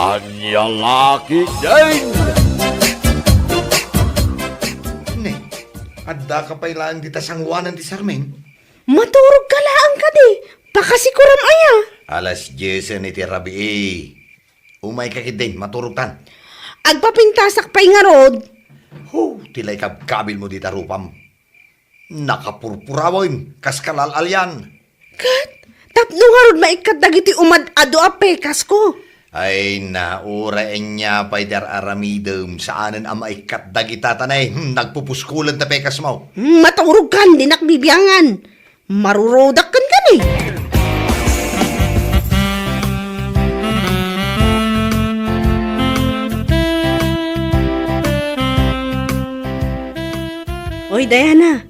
Anya laki din! Ne, adda ka pa ilaan di tasangwanan di Sarmeng. Maturog ka laang ka di. Pakasikuram aya. Alas 10 ni Tirabi Umay ka din, maturutan. Agpapintasak pa'y nga rod. Tilay kabil mo di tarupam. Nakapurpurawin, kas kalalal Kat, tapno nga rod maikat dagiti umad-ado a pekas ko. Ay, naurain niya pa'y dar aramidum saanan ang maikat dagita tanay. Nagpupuskulan ta pekas mo. Maturog kan, di nakbibiyangan. Marurodak kan kan eh. Oy, Diana.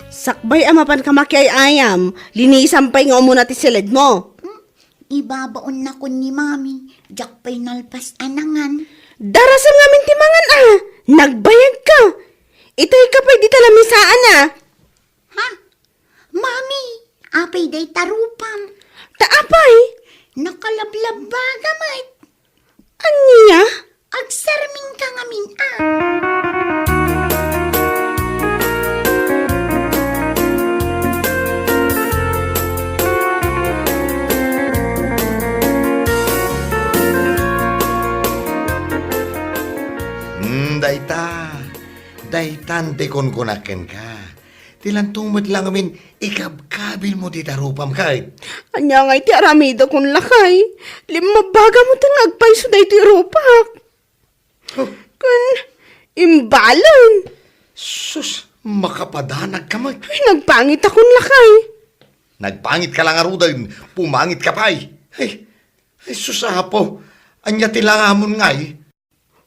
Sakbay amapan ka makiay ayam. Linisan pa'y nga muna ti silid mo. Ibabaon na ko ni Mami. Diyak pa'y nalpas anangan. Darasam ngamin timangan ah. Nagbayag ka. Itay ka pa'y di talamisaan ah. Ha? Mami, apay day tarupam. Taapay. Nakalablab ba gamay? Anya? Agsarming ka ngamin ah. Daytante kon kunaken ka. Tilantungmat lang amin, ikabkabil mo di tarupam kahit. Anya nga iti aramida kong lakay. Limabaga mo itong nagpaiso na iti rupak. Kun, imbalon. Sus, makapadanag ka mag. Ay, nagpangit akong lakay. Nagpangit ka lang arudan, pumangit ka pa'y. Ay susapo, anya tilangamon nga'y.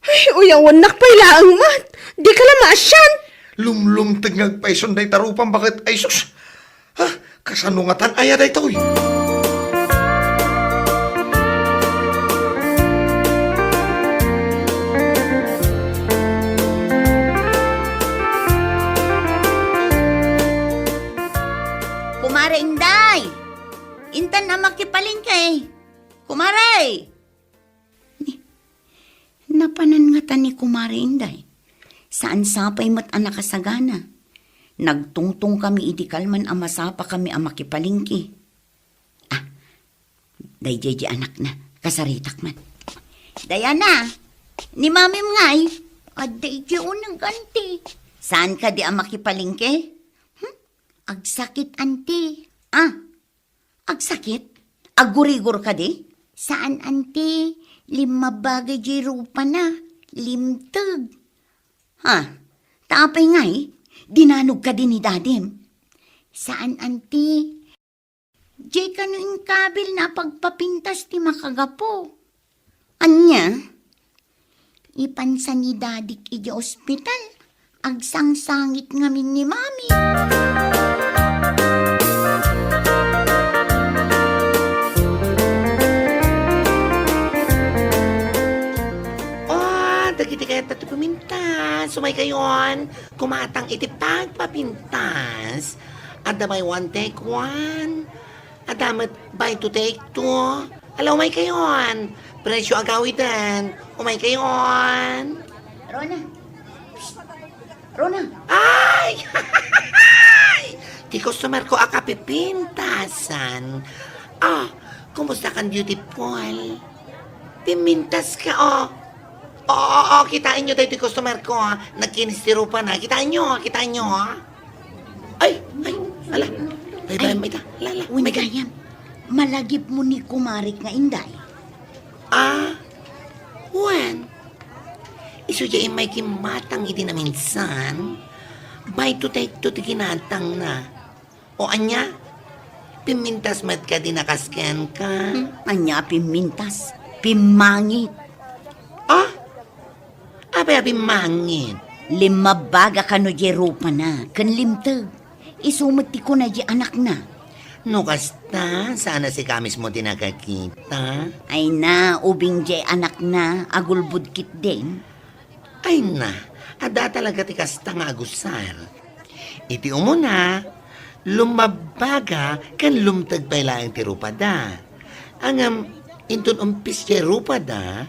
Ay, uyawan nakpailaang mat. Di ka lang maasyan. Lumlumtag ngagpaison day tarupam bakit ay sus. Ha, kasanungatan aya day to'y. Kumare Inday. Intan na makipaling kay. Kumare. Napanan nga ta ni Kumare Inday. Saan sapay mat anak kasagana. Nagtungtong kami idikalman amasapa kami ang makipalingki. Ah, day jeje anak na, kasaritak man. Dayana, ni mamim ngay, aday je unang ganti. Saan ka di ang makipalingki? Agsakit, anti. Ah, agsakit? Agurigur ka di? Saan, anti? Lima bagay di rupa na. Limtag. Ha? Tapay ngay, dinanog ka din ni dadim. Saan, anti? Di ka no kabil na pagpapintas ti makagapo. Anya? Ipansan ni dadik iji ospital. Agsangsangit ngamin ni mami. Dagiti kayo tato pumintas. Sumay kayon. Kumatang iti pagpapintas. Ada may one take one. Adamat by to take two. Alaw may kayon. Presyo agawitan. Umay kayon. Rona. Rona. Ay! Di customer ko akapipintasan. Ah, kumusta kan beautiful? Pimintas ka, oh. Oo, kitain nyo tayo yung customer ko, ha. Nagkinistiro pa na. Kitain nyo, ha. Ay, ala. Bye-bye, may ta. Lala, Uy, gayam. Malagip mo ni Kumarik nga Inday. Ah, when? Isu dya may kimatang iti na minsan. Bay to take to tiginatang na. O anya, pimintas mat ka din nakascan ka. Anya pimintas, pimangit. Ah, abay mangin. Lima baga ka no di rupa na, kan limtag. Isumati ko na di anak na. No kasta, sana si kamis mo din nakakita. Ay na, ubing di anak na, agulbud kit din. Ay na, ada talaga ti kasta nga agusar. Iti umuna, lumabaga kan lumtag pa ilang ti rupada. Ang intun umpis ti rupada,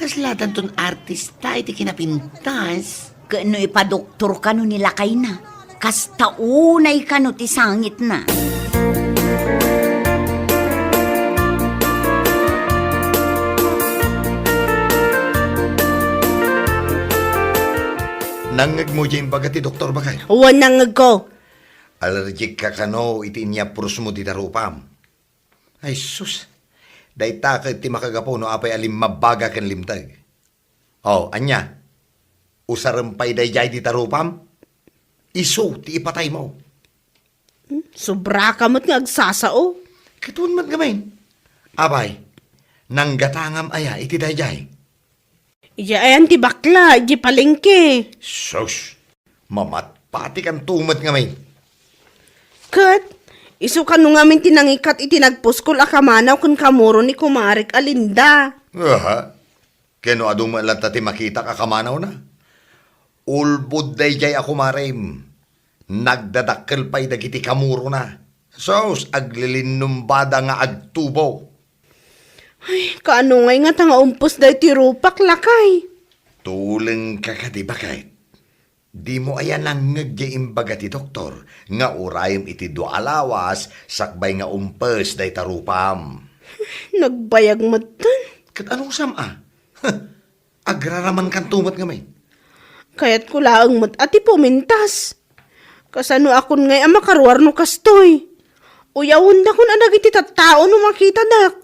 Kaslatan ton artista iti kinapintas. Kano ipadoktor ka no nilakay na. Kas taunay ka no ti sangit na. Nangag mo dyan baga ti doktor bakay. Wanangag ko. Allergic ka kano iti niya purus mo ti tarupam. Ay sus. Day takit ti makagapo no apay alim mabaga ken limtag. Oh, anya. Usarampay day jay ti tarupam. Iso ti ipatay mo. Sobra ka mo't nga agsasao. Katuan man gamain. Abay, nanggatangam aya iti day jay. Iya ayan ti bakla, di palengke. Sus. Mamat pati kan tumat gamain. Kat, iso ka nung amin tinangikat itinagpuskol akamanaw kun kamuro ni kumarik alinda. Aha. Keno adong malata ti makita kakamanaw na. Ulbod day jay ako marim. Nagdadakkel pa'y dagiti kamuro na. Sos, aglilinumbada nga agtubo. Ay, kaano ngay nga tanga umpos day ti rupak lakay. Tuleng ka ka di ba kahit? Di mo ayan ang ngagyaimbaga ti doktor nga urayim iti alawas sakbay nga umpes day tarupam. Nagbayag matan. Kat anong sama? Agraraman kan tumat nga may. Kaya't ko laang mat ati pumintas. Kasano akon ngay makaruar no kastoy. Uyawon na kun adag iti tattao no makita dak.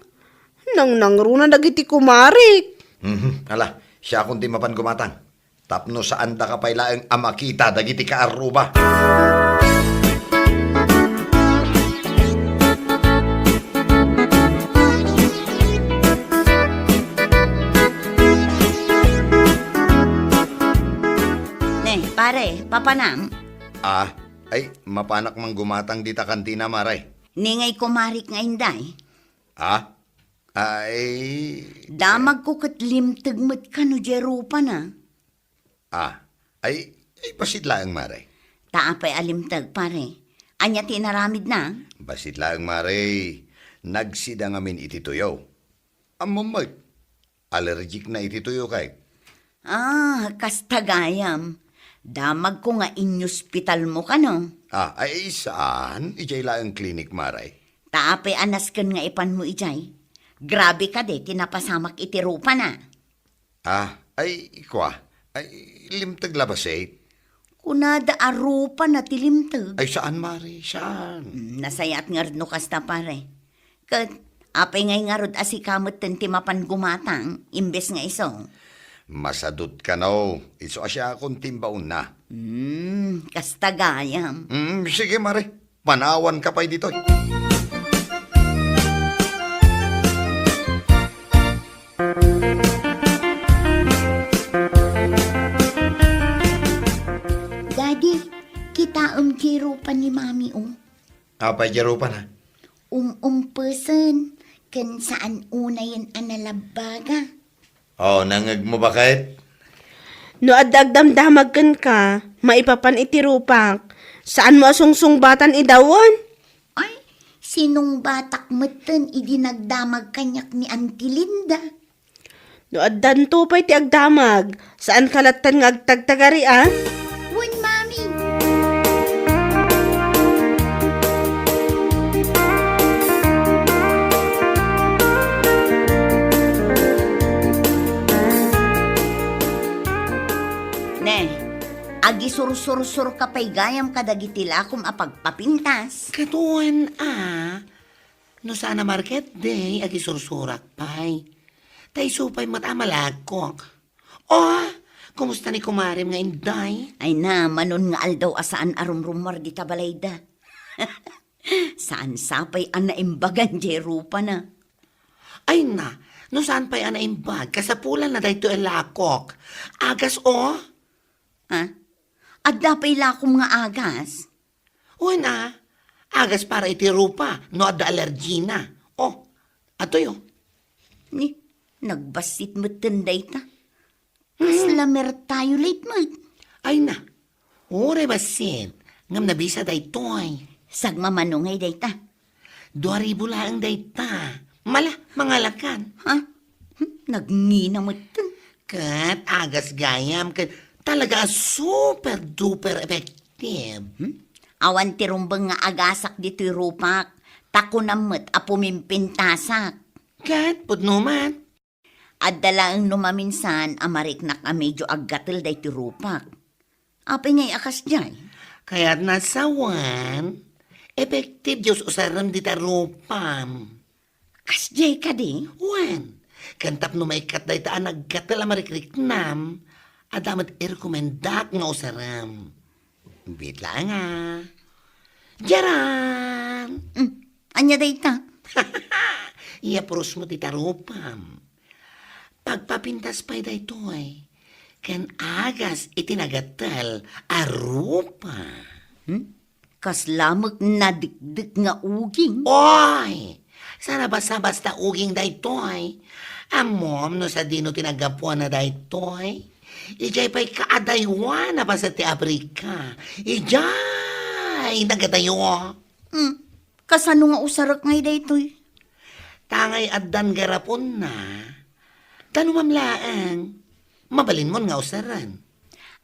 Nang nangruna dagiti kumarik. Ala, siya akong timapan gumatang. Tapno saan da ka pailaang amakita dagiti kaaruba. Pare, papanam. Ay, mapanak mang gumatang dita kantina maray. Ningay kumarik nga inday. Ay, Damag ko kat limtag mat ka no jerupa na. ay basit lang maray. Taapay alimtag pare. Anya tinaramid na. Basit lang maray. Nagsida ngamin iti tuyo. Amamag, allergic na iti tuyo kay. Kastagayam. Damag ko nga in-hospital mo ka no. Ay saan? Ijay lang ang clinic maray. Taapay anasken nga ipan mo ijay. Grabe ka de, tinapasamak itirupa na. Ay kwa. Ay limtag labas eh. Kunada arupa na tilimtag. Ay saan maray? Saan? Nasayat nga no kasta pare. Kat, apay ngay nga rod asikamot timapan gumatang, imbes nga iso. Masadot ka no. Iso asya akong timbaon na. Kastagayam. Sige maray. Panawan ka pa'y dito. Daddy, kita tirupa ni mami Apay jarupan ha? Person, kan saan una yan analabaga. Nangag mo ba kahit? No adagdamdamag kan ka, maipapan itirupak. Saan mo asungsung-batan idawan? Ay, sinong batak matan idinagdamag kanyak ni Auntie Linda? No addanto pa'y ti agdamag. Saan kalatan nga agtagtagari Wan, mami. Agi sur-sur-sur kapay gayam kadagitila kum apagpapintas. Katuan no sana market day, agi sursurak pay. Tay supay matamalagkok. Kumusta ni kumarim nga inday? Ay na, manon nga aldaw asaan arumrumar di tabalayda. Saan sapay anaimbagan jerupa na. Ay na, no saan pa'y anaimbag, kasapulan na dahito lakok. Agas At dapay lakom nga agas. na, agas para itirupa, no ada allergina. Atoy. Ni, nagbasit mo tinday ta. Kaslamer tayo late mo. Ay na, ore basit, ngam nabisa daytoy. Sagmamanungay day ta. 2,000 lang dayta. Mala, mangalakan. Nagnginamot. Kat, agas gayam. Kat, talaga super duper effective. Awan ti rumbang nga agasak dito'y rupak. Tako namot a pumimpintasak. Kat, pudnuman. At dalaang numaminsan amariknak a medyo aggatil day ti rupak. Apay nga'y akas dyan. Kaya't nasawan, effective Diyos usaram di tarupam. Kas jay ka di? Wan, kantap no may kat day taan nagkatal amarikrik-nam, adamat i-recomendak nga usaram. Bit lang Jaran! Anya day ta? Iapros mo ti tarupam. Pagpapintas pa'y day toy, kan agas itinagatal arupa. Kas lamag nadikdik nga uging. Oy! Sana basta-basta uging day toy. Amom no sa dino tinagapuan na day toy. Ijay pa'y kaadaywan na pa sa ti Afrika. Ijay nagadayo. Kasano nga usarak ngay day to'y? Tangay addan garapon na. Tanumamlaang. Mabalin mo nga usaran.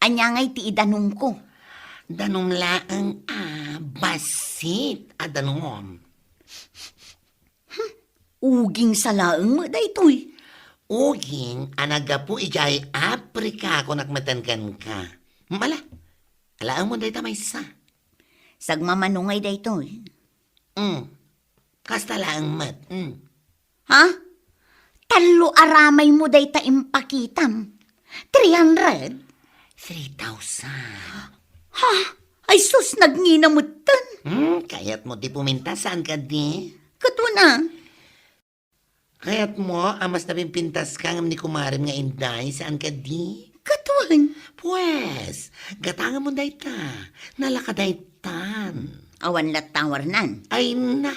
Anya ngay ti idanong ko. Danumlaang basit adanumom. Uging sa laeng mo day to'y. Uging anaga po ijay Afrika kung nakmatankan ka. Mala, alaang mo day tamay sa. Sagmamanungay day to'y. Kasta laang mat. Ha? Talo aramay mo day ta impakitam. 300? 3,000. Ha? Ay sus, nagninamutan. Kaya't mo di puminta saan ka di? Kato na. Kaya't mo, amas na pimpintas ka ng ni kumarin nga inday saan ka di? Katuan. Pues, gatangan mo day ta. Nalakadaytan. Awan latawar nan. Ay na,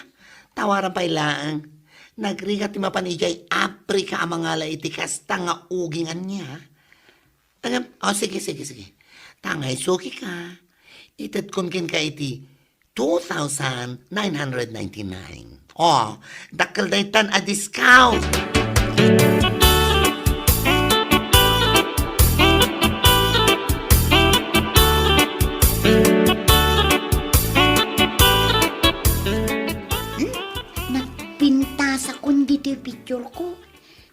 tawaran pa ilaang. Nagrigat ti mapanijay Afrika ang mga laiti kasta nga ugingan niya. Sige. Tangay, suki ka. Itad kunkin ka iti 2,999. Dakal daytan a discount. Nagpintasa kun dito yung picture ko.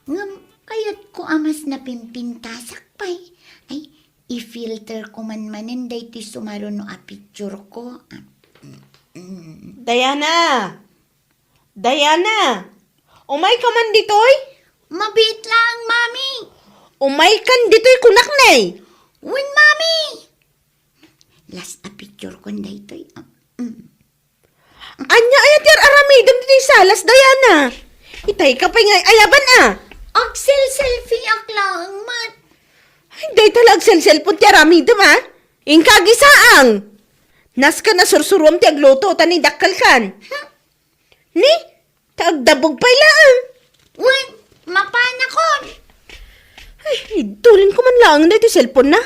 Ngam, kayat ko amas na pimpintasak pa'y. Ay, i-filter ko man-manin day ti sumaro no a picture ko. Diana! Umay ka man ditoy? Mabit lang, mami. Umay kan ditoy kunak nay. Win, mami. Last a picture ko dito. Anya ayat yar aramidam ditoy salas, Diana. Itay ka pa nga ayaban Axel selfie aklang mat. Day talag cellphone ti aramidam Ingkagisaang. Nas ka na sursuruam ti agluto tani dakkal kan. Ni? Taagdabog pa ilaan. Win, mapana ko. Ay, tulin ko man lang na ti cellphone na.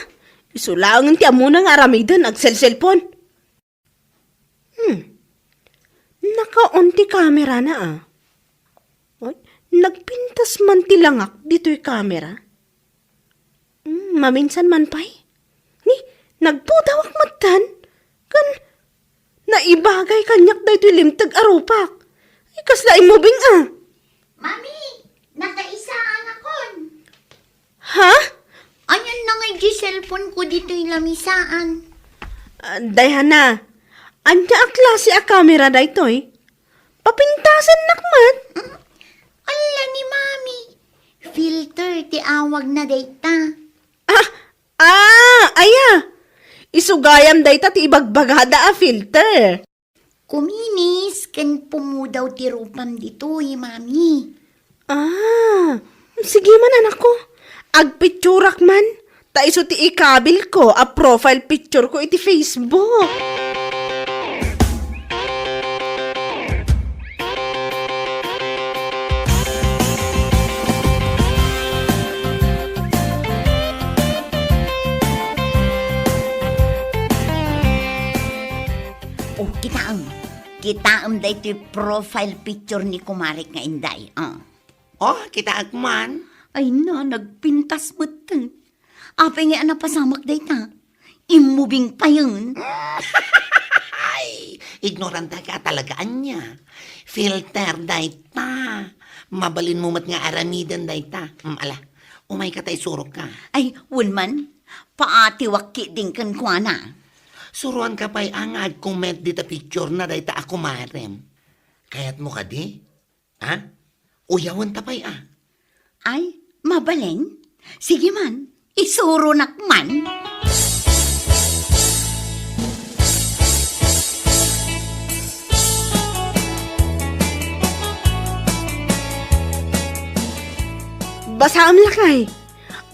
Isulangan ti amuna nga aramidan ag cellphone. Naka-on ti camera na Ay, nagpintas man ti langak dito'y camera. Maminsan man pa'y. Ni, nagpudawak matan. Kan, naibagay kanyak dito'y limtag arupak. Ay, kaslain mo bing Mami, nakaisaan akon. Ha? Ayan na nga yung cellphone ko dito yung lamisaan. Dayhana, anya ang klase a camera da ito'y? Papintasan nakmat. Ala ni mami. Filter ti awag na data. Aya. Isugayam dayta ti ibagbagada a filter. Kuminis, kan pumudaw ti rupam dito mami. Sige man anak ko. Agpicturak man. Ta iso ti ikabil ko a profile picture ko iti Facebook. Kitaam da ito yung profile picture ni Kumarik nga Inday. Oh, kita agman. Ay na, nagpintas betul. Apa nga na pasamak day ta? Imubing pa yun. Ay, ignoranta ka talagaan niya. Filter dayta. Mabalin mo mat nga aramidan dayta. Ala, umay ka tay surok ka. Ay, wunman, paati wakki din kan kuana. Suruan ka pa'y angad kung met dita picture na dayta ako marem. Kayat mo ka di? Ha? Uyawan ta pa'y Ay, mabaleng? Sige man, isuro nakman. Basaam lakay.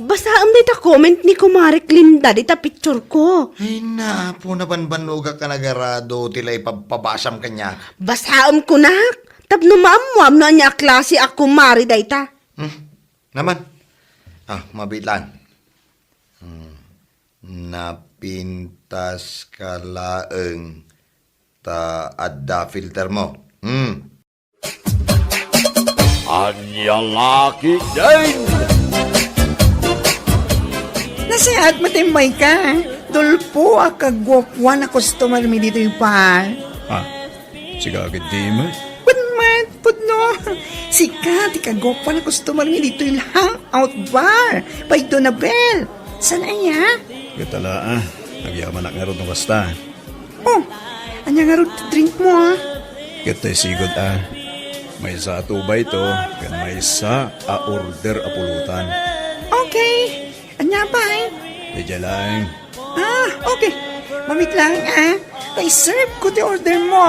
Basaam dita comment ni Kumarik Linda dita picture ko. Ay na, po na banbanuga ka nagarado, tila ipapabasam kanya. Basaam ko nak. Tapno maamuam na niya klase ako mari dayta. Naman. Mabitlan. Napintas ka laeng ta adda filter mo. Anyang laki din! Nasihat matimbay ka. Dulpo ang kagwapwa na customer mi dito yung par. Siga agad di mo. Pudman, pudno. Sika, di kagwapwa na customer mi dito yung hangout bar. By Donabel. Saan aya? Gatala nagyaman ak nga ron ng basta. Oh, anya nga rin drink mo Gatay sigod May sa tubay to, kan may sa order apulutan. Okay. Anya ba Medya lang. okay. Mamit lang Kay serve ko di order mo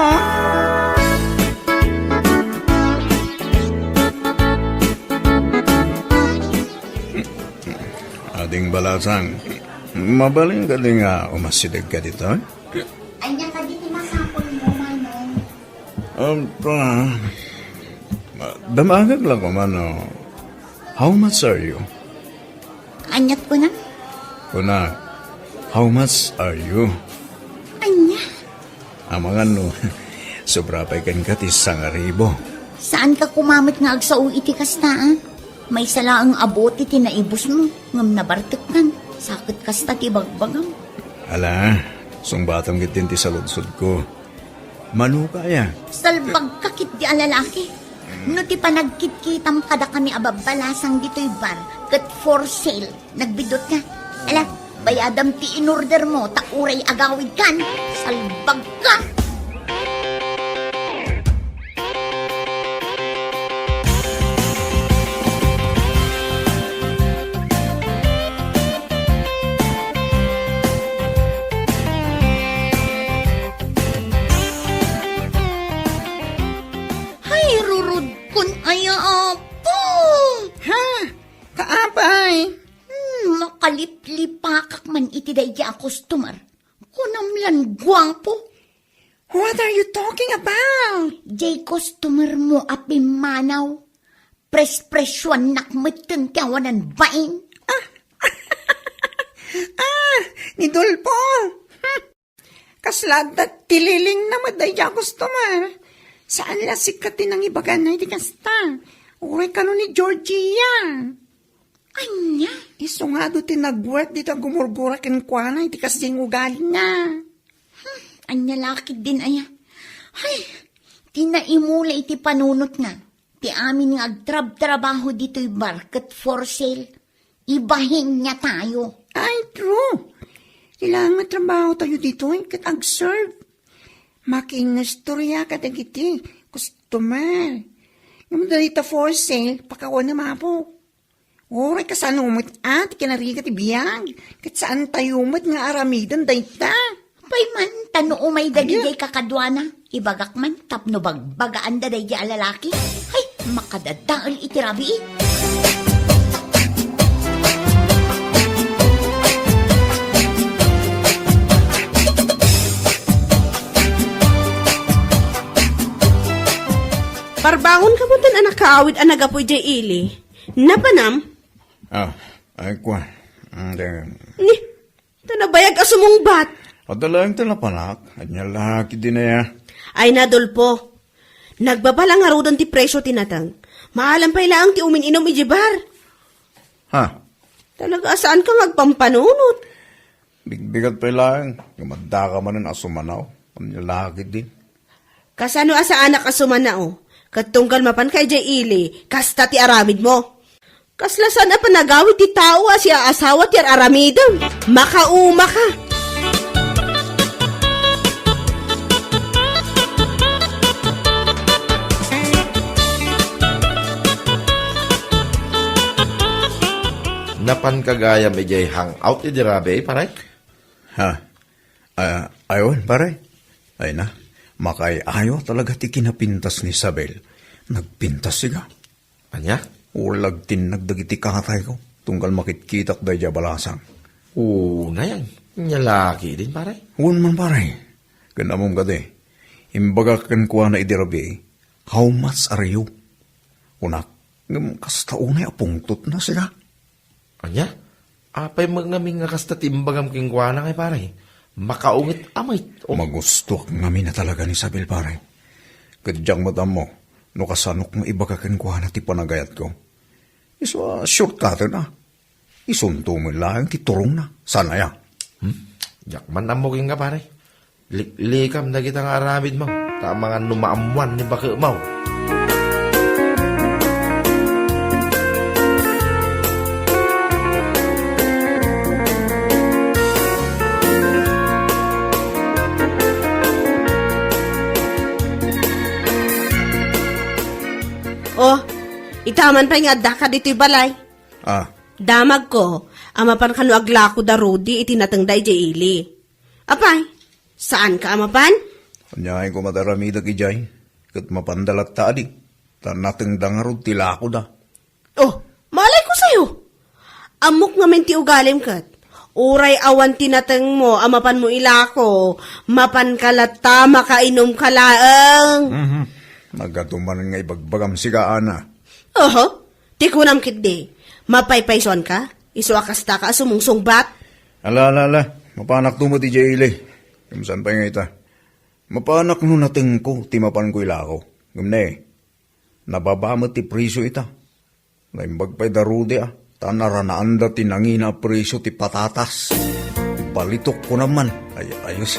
Ading balasang, mabaling galing umasidag ka dito. Anya ka dito masapon mo, Manong. Damagag lang ko man, how much are you? Anyat ko na? Kuna, how much are you? Anya? Mga sobra pa ikan katis 1,000. Saan ka kumamit nga agsao iti kasta, May sala ang abot iti naibos mo, ngam nabartek kan. Sakit kasta ti bagbagam. Ala, sungbatang gitin ti saludsod ko. Manu kaya. Salbag kakit di alalaki. No ti panagkit-kitam kada kami ababalasang dito'y bar, kat for sale, nagbidot ka. Ala, bayadam ti in-order mo, takuray agawid kan. Salbag ka! Makaliplipakak man iti dayja a customer. Kunamlan guwapo. What are you talking about? Jay customer mo api manaw. Pres-presyon nakmeten kawanan bain. Ni Dulpo. Kasladat tililing na madaya customer. Saan la sikatin ang ibagan na iti kasta? Uray ka ni Georgia. Anya? Iso nga do tinag-work dito gumurgura kinkwana iti kasing ugali na. Anya lakid din aya. Ay, tinaimula iti panunot nga. Ti amin nga agtrab-trabaho dito'y market for sale. Ibahin niya tayo. Ay, true. Kailangan trabaho tayo dito kat ag-serve. Making nastorya ka dagiti customer. Yung dalita for sale, pakawan na mapo. Oray ka saan umit at kinarigat ibiyang. Kat saan tayo umit nga aramidan dayta. Pay man, tano umay dagigay kakadwana. Ibagak man, tapno bagbagaan da day alalaki. Ay, makadadaal itirabi. Parbangon ka mo tan anak kaawid anagapoy jay ili. Napanam? Ay kwa. Ni, tanabayag asumungbat. Adalang talapanak, at niya laki din na ya. Ay nadulpo. Nagbabala nga rodon ti presyo tinatang. Maalam pa ilang ti umininom ijibar. Ha? Talaga saan ka magpampanunot? Bigbigat pa lang. Gumadda ka man ang asumanaw. Ang lalaki din. Kasano asa anak asuman na o? Katunggal mapan kay jay ili, kasta ti aramid mo. Kaslasan na panagawit ti tao siya asawa ti aramidam. Makauma ka. Napan kagaya medyo hangout ni Dirabe, paray? Ha? Ayon, pare. Ay na. Makay ayaw talaga ti kinapintas ni Isabel. Nagpintas siya. Anya? Ulag tinagdagiti kakatay ko. Tunggal makitkitak day balasang. Oo, na yan. Nyalaki din, paray. Huwag man pare. Ganamong gade. Imbaga kan kuha na idirabi. How much are you? Unak, kasta unay apungtot na siya. Anya? Apay magnaming nga kasta timbagam kingkwana kay paray. Makaungit amay. Magusto ngami na talaga ni Isabel pare. Kadyang matam mo. No kasanok nga iba ka kuha na ti panagayat ko. Iso shortcut na. Isunto mo lang ti turong na. Sana ya? Yakman na mo nga paray. Likam na kitang aramid mo. Tama nga numaamuan ni baka mo. Oh, itaman pa nga ka dito'y balay. Ah, Damag ko, amapan kano aglako da Rudy itinatangday jay ili. Apay, saan ka amapan? kanyahin ko mataramida ki Jay. Kat mapandalat ta adi. Tanateng dangarod tilako da. Oh, malay ko sa'yo. Amok nga men ti ugalim kat. Uray awan tinatang mo, amapan mo ilako. Mapan kalata, makainom kalaang. Nagatuman nga ibagbagam sigaan na. Oho, ti kunam kit di. Mapaypayson ka? Isuakasta ka sumungsong bat? Ala, mapanak tumo ti Jay Ile. Kamusan pa nga ita. Mapanak no nating ko, timapan ko ilako. Gumne, nababamot ti priso ita. Naimbag pa'y darude Tanaranaan da tinangina priso ti patatas. Balitok ko naman. Ay, ayos.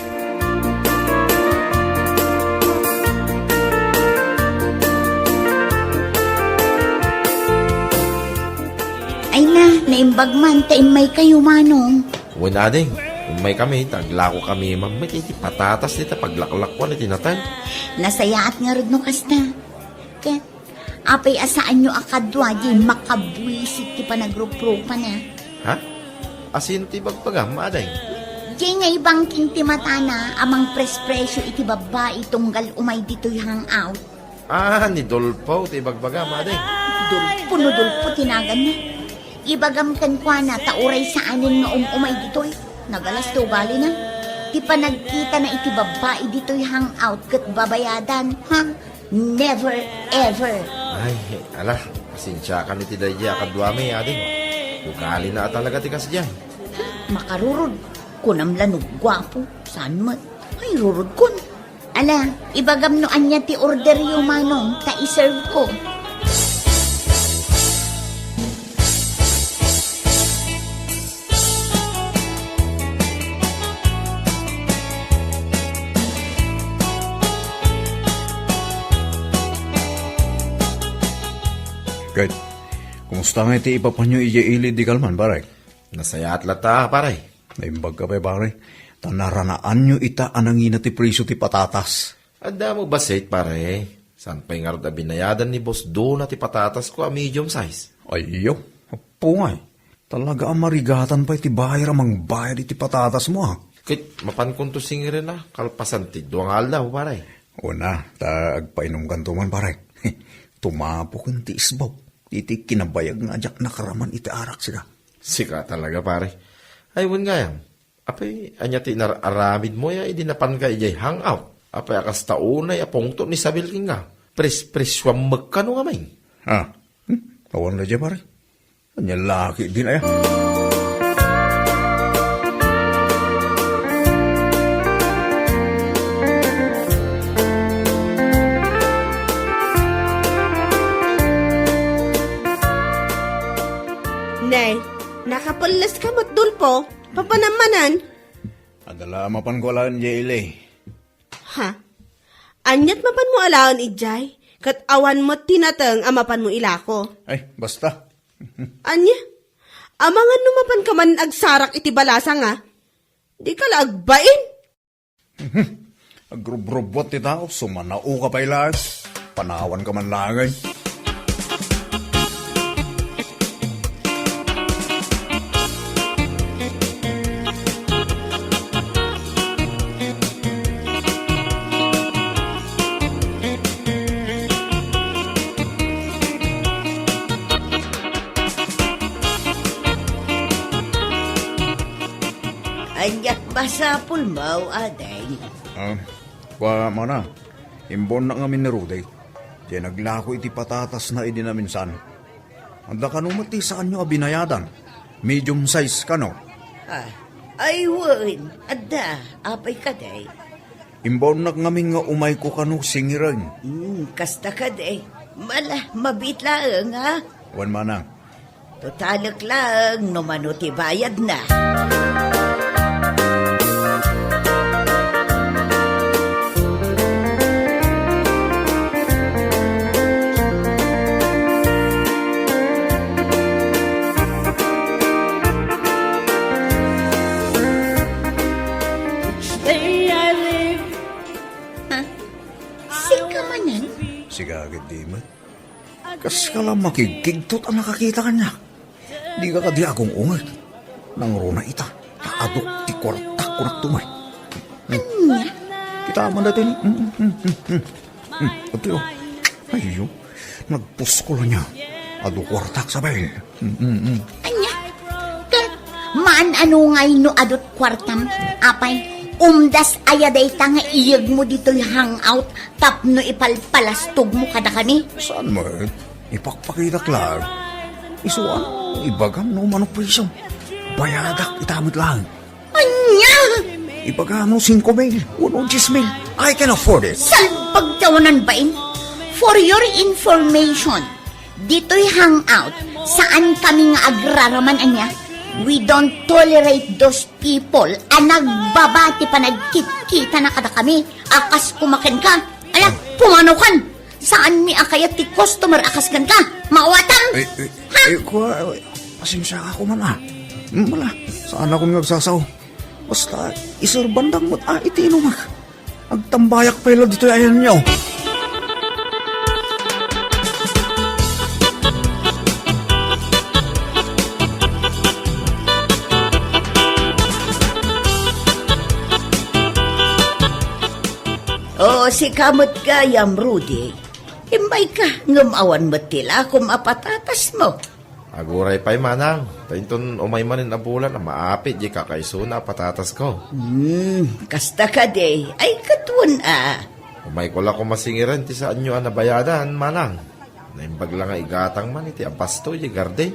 Ay na, naimbag man, taimay kayo manong. Wala ding. May kami, taglako kami, may ti patatas nita paglaklakwan ni tinatan. Nasayaat nga rod no kasta. Ket, apay asaan nyo akadwa, di makabwisit ti panagrupropa na. Ha? Asin ti bagpagam, aday. Di nga ibang kinti mata na, amang prespresyo iti babae tunggal umay dito'y hangout. Ah, ni Dolpo, ti bagbagam, aday. Dulpo tinagan na. Ibagam kan kwa na, tauray sa anin nga umay dito'y. Nagalas to gali na. Di pa nagkita na iti babae dito'y hangout kat babayadan, ha? Never ever. Ay, ala, pasensya ka ni ti Daya kadwami, aday. Ugali na talaga ti kasdyan. Makarurod. Kunam lanog gwapo. Saan mat? Ay, rurod kun. Ala, ibagam no anya ti order yung manong, ta iserve ko. Kahit, kumusta nga iti ipapanyo iyaili di kalman, pare? Nasaya at lata, paray. Naimbag ka pa, pare. Tanaranaan nyo ita anangina ti priso ti patatas. Anda mo basit, pare. San pa'y nga rin binayadan ni Boss Do na ti patatas ko a medium size? Ayaw, pungay. Talaga ang marigatan pa iti bayar amang bayad iti patatas mo, ha? Kit, mapankon to singirin na. Kalpasan ti duwangal daw, pare. Una, agpainom kantuman, pare. Tumapok ang ti isbaw. Iti kinabayag nga ajak nakaraman iti arak siya. Sika talaga, pare. Ay, wun nga yan. Apay, anya ti nararamid mo ya, idinapan ka ijay hangout. Apay, akas taunay, apongto ni Sabil king nga. Preswam magkano nga may. Ha? Awan na dyan, pare. Anya laki din ay. Nay, nakapulas ka mo't dulpo. Papanamanan. Adala mapan ko alaan, Jay Ha? Anyat mapan mo alaon ijay. Kat awan mo tinatang amapan mo ilako. Ay, basta. Anya? Amangan numapan ka man agsarak iti balasa nga. Di ka laagbain. Agrub-rubot ti tao, sumanao ka pa ilaan. Panawan ka man langay. Anyat basapul mau aday. Kwa mana, imbon na ngamin ni Ruday. Diyan naglako iti patatas na idinaminsan. Anda ka numati saan nyo abinayadan? Medium size ka no? Ay wan, ada, apay kaday. Imbon na ngamin nga umay ko kanu singiran. Kasta kaday. Mala, mabit lang ha. Wan manang. Totalak lang, no manuti bayad na. Siga agad di mo. Kas ka lang makigigtot ang nakakita ka niya. Di ka kadi akong ungat. Nang runa ita, kaadok ti kwartak ko nagtumay. Kita man natin. Ati o. Ayo, nagpusko lang niya. Ado kwartak sabay. Anya, kat maan ano ngay no adot kwartam, apay. Umdas ayaday ta nga iyag mo dito'y hangout tapno ipalpalastog mo kada kami. Saan mo? Ipakpakitak lang. Isuan, ibagam no manok priso. Bayadak itamit lang. Anya! Ibagam no 5,000, 10,000. I can afford it. Salpag tawanan ba in? For your information, dito'y hangout saan kami nga agraraman anya. We don't tolerate those people. Nagbabati pa nagkit-kita na kada kami. Akas kumakin ka. Ala, pumanaw kan. Saan mi akayat ti customer akas kan ka? Mawatang! Pasensya ako man Mala, saan ako nagsasaw? Basta, isar bandang mo't itino mak. Agtambayak pa ilo dito ayan nyo. Si kamot gayam, Rudy. Imbay ka, ngamawan mo tila kung mapatatas mo. Aguray pa'y manang. Tainton umay manin na bulan na maapit di kakaiso na patatas ko. Kasta ka de, ay katun Umay ko lang kung masingiran ti saan nyo nabayadan, manang. Naimbag lang nga igatang man iti apasto di garde.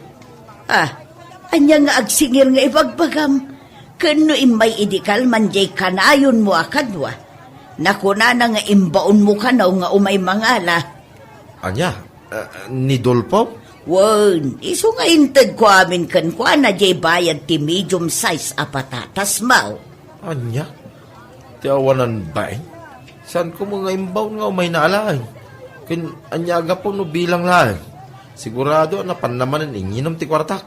Anya nga agsingir nga ibagbagam. Kano imay idikal man jay kanayon mo akadwa. Nakuna na nga imbaon mo ka na nga umay mangala. Anya, ni Dolpo? Wan, iso nga intag ko amin kan kwa na jay bayad ti medium size a patatas mau. Anya? Ti awanan ba Saan ko mga imbaon nga umay naalain? Anyaga po no bilang lang. Sigurado na panamanan inginom ti kwartak.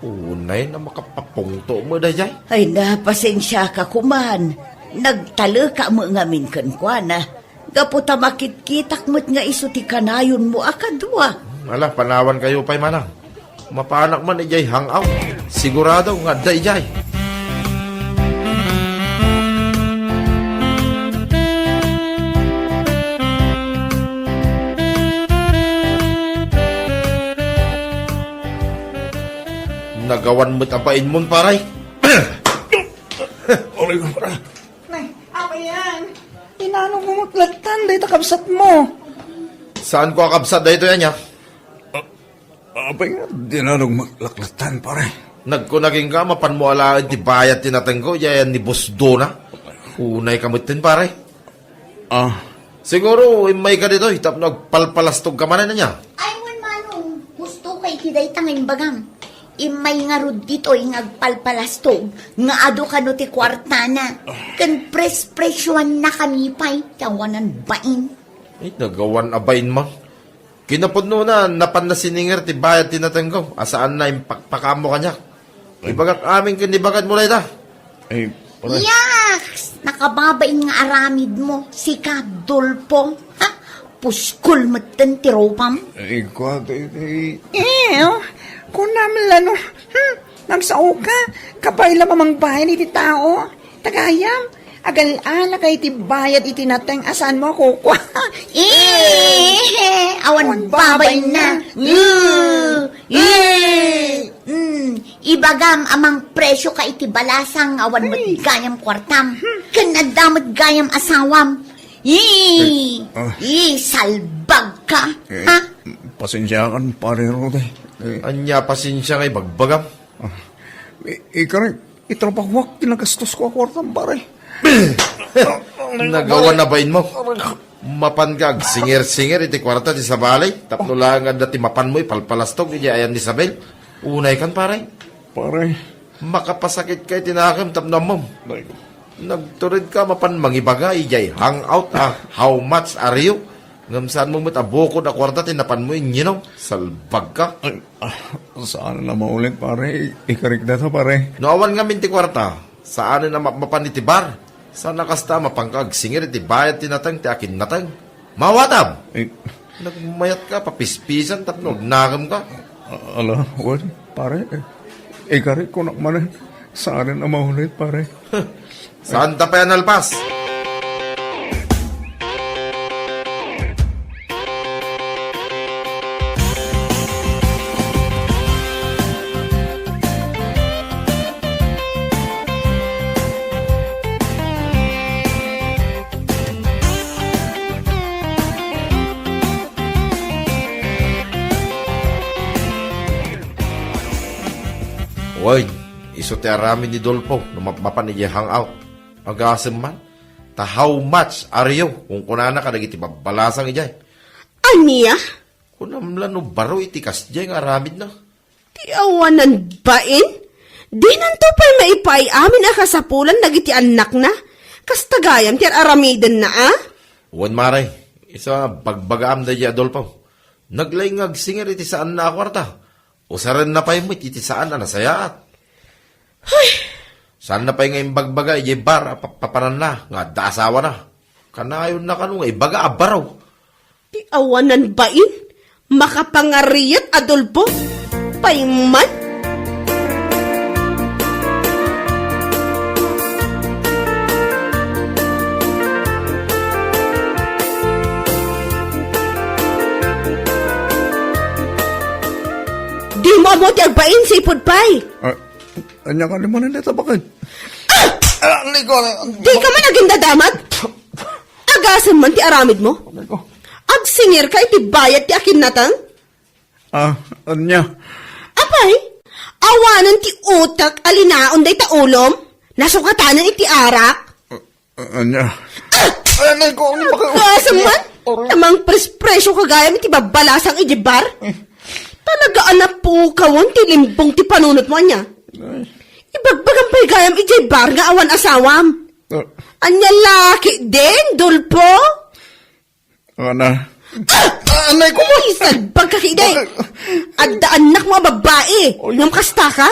Unay na makapapungto mo dayay. Ay napasensya ka kuman. Nagtalo ka mo ngamin kan kwa na. Gaputa makitkitak mo't nga iso ti kanayon mo akadwa. Ala, panawan kayo pa'y manang. Mapanak man ijay hangout. Sigurado nga da ijay. Nagawan mo't apain mon paray. Olay ka para. Nay, apa yan? Inanong mo maglatan, dahi takabsat mo. Saan ko akabsat da ito yan ya? Apay nga, dinanong maglaklatan pare. Nagkunaging ka, mapan mo alaan ti bayat tinatengko, yayan ni Boss Dona. Unay kamutin pare. Siguro, may ka dito, hitap nagpalpalastog ka man na niya. Ay, manong, gusto kay kiday tanging bagam. Imay nga rod dito'y ngagpalpalastog, nga ado ka no ti kwartana. Kan presyon na kami pa'y, tawanan bain. Ay, nagawan abayin man. Kinapod no na, napan na sininger, ti bayad tinatanggaw. Asaan na yung pakamo kanya. Ibagak aming kinibagan mo na ita. Ay, pare. Yaks! Nakababain nga aramid mo, si Kadolpo. Ha? Puskol matan ti ropam. Ay, kwa, Kung namin lano, nagsao ka, kabay lang mamang bayan iti tao. Tagayam, agal-ala kay iti bayad iti nateng asan mo kukwa. Awan babay na. Ibagam amang presyo ka iti balasang awan gayam kwartam. Kanadamot gayam asawam. Salbag ka. Ha? Pasensya kan, pare Rode. Anya pasensya kay bagbagam. Ikaw, itrapawak, tinagastos ko akwartan, pare. Nagawa na bain mo. Mapangag, singer-singer, iti kwarta, ti sabalay. Tapno lang ang dati mapan mo, palpalastog, iti ayan ni Isabel. Unay kan, pare. Pare. Makapasakit kay tinakam, tapno mo. Nagturid ka, mapan mangibaga, ijay, hangout, how much are you? Ngamsaan mo mo't aboko na kwarta, tinapan mo yun, salbag ka. Saan na maulit, pare? Ikarik na to, pare. Noawan nga minti kwarta, saan na mapanitibar? Saan nakasta mapangkag, singir, iti bayad tinatang, ti akin natang. Mawatam! Nagmayat ka, papispisan, tapno, nagam ka. Ala, what? Pare, ikarik ko nakman. Saan na maulit, pare? Saan ta pa yan alpas? Uy, iso ti aramin ni Dolpo, mapan ni hangout. Agasem man, ta how much are you? Kung kunana ka nagiti babalasang ijay. Aniya? Kunamlan no baro iti kasjay nga aramid na. Ti awanan bain? Di nanto pa maipay amin akasapulan nagiti anak na. Kastagayam ti aramidan na Uwan maray, isa bagbagaam da di Adolfo. Naglayngag singer iti saan na akwarta. Usaran na pa'y mo iti saan na nasayaat. Saan na pa'y ngayong bagbaga, iti bar, papanan na, nga daasawa na. Kanayon na kanong, baga abaraw. Ti awanan bain? Makapangariyat, Adolfo? Paiman? Di mo mo ti agbain, sipod pay. Anya ka naman na neta, bakit? Di ka man naging dadamat? Agasan man ti aramid mo? Agsingir ka iti bayat ti akin natang? Anya? Apay, awanan ti utak alinaon day taulom? Nasukatanan iti arak? Anya? Agasan man? Namang presyo kagayam iti babalasang iti bar? Talaga anak po kawon ti limbong ti panunot mo niya. Ibagbagang pa'y gayam iti bar nga awan asawam. Anya laki din, Dolpo? Ana? Anay ko mo! Isalbag ka kiday! Adda anak mo babae! Ngam kasta ka?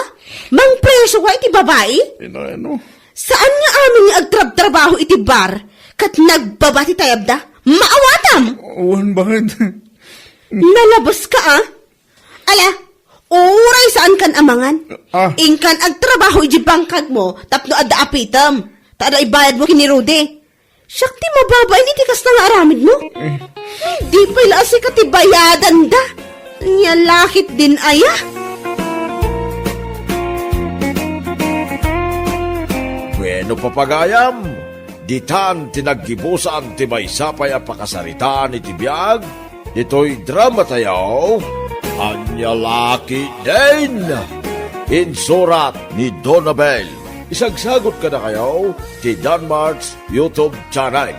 Mang preso ka iti babae? Ano? Saan nga amin nga agtrab-trabaho iti bar? Kat nagbabati tayabda? Maawatam! Uwan, bakit? Nalabas ka Ala, uray saan kan amangan? Ingkan agtrabaho iti bangkag mo, tapno adda apitam. Tada ibayad mo kini Rudy. Syakti mababay ni tikas na nga aramid mo. Di pa ila asi ka tibayadan da. Nyalakit din aya. Bueno papagayam, ditan tinaggibusan ti may sapay a pakasaritaan iti biyag, ito'y drama tayaw, Anya Laki din! Insurat ni Donabel. Isagsagot ka na kayo ti Danmarks YouTube channel.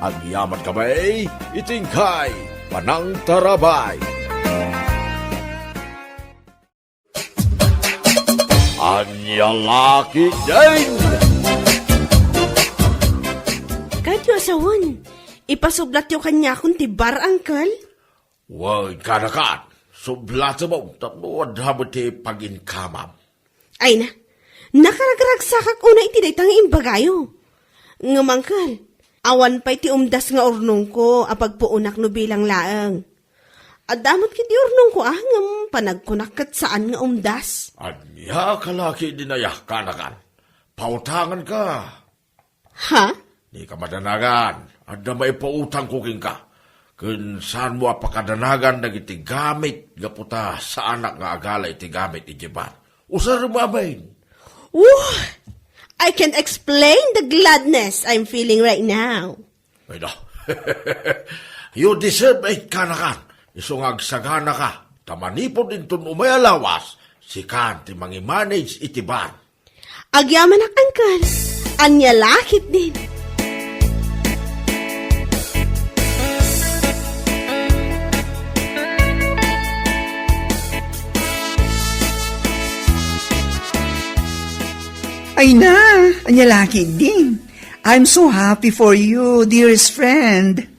Ang yaman kamay, itingkay, panang tarabay. Anya laki din! Kahit yung asawan, ipasublat yung kanya kung tibar, Uncle. Wag kanakan. Sublata mo, tapuad habot ti pag-inkamam. Ay na, nakaragragsakak una iti daytang imbagayo. Ngamangkal, awan pa iti umdas nga urnong ko apag puunak no bilang laeng. Adamot kiti urnong ko ngam panagkunak kat saan nga umdas. Anya kalaki dinayah kanakan. Pautangan ka. Ha? Di ka madanagan. Adda may pautang kuking ka. Kun saan mo apakadanagan nag itigamit nga puta sa anak nga agala itigamit ijiban. Usar mabayin. Woo! I can explain the gladness I'm feeling right now. Ay no. You deserve it kanakan. Isungag sagana ka. Tamanipon din tun umayalawas. Si Kanti mangi-manage itiban. Agyaman ak, Uncle. Anya lakit din. Ay na, anya laki din. I'm so happy for you, dearest friend.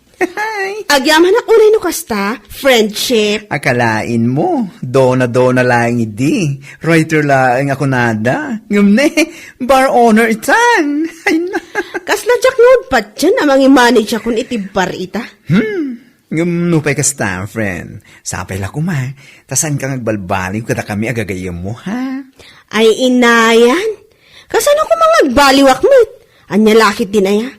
Agyaman ak unay no kasta, friendship. Akalain mo, dona lang idi. Writer lang ako nada. Ngumne, bar owner itan. Ay na. Kasla jak ngod pat dyan amang i-manage akong itibar ita. Ngumnupay kasta, friend. Sapay la kuma. Tasan kang agbalbaliw kada kami agagayam mo, ha? Ay inayan. Kasano ko mga agbaliwak mo't? Anya lakit din aya.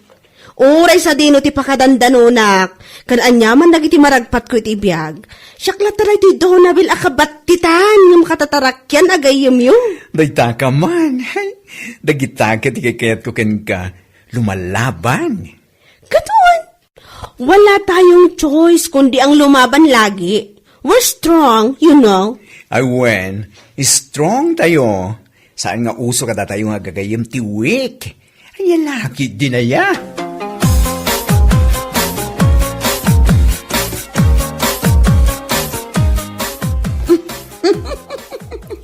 Uray sa dino ti pakadandanonak. Kan anya man dagiti maragpat ko iti biyag. Syakla taray ti donabil akabat titan. Yung katatarakyan agayim yung. Dayta ka man. Hay, dagita ka ti kikayat ko ken ka. Lumalaban. Katuan. Wala tayong choice kundi ang lumaban lagi. We're strong, you know. Ay wen, strong tayo. Saan nga uso kada tayo nga gagayam ti weak. Ay laki din aya.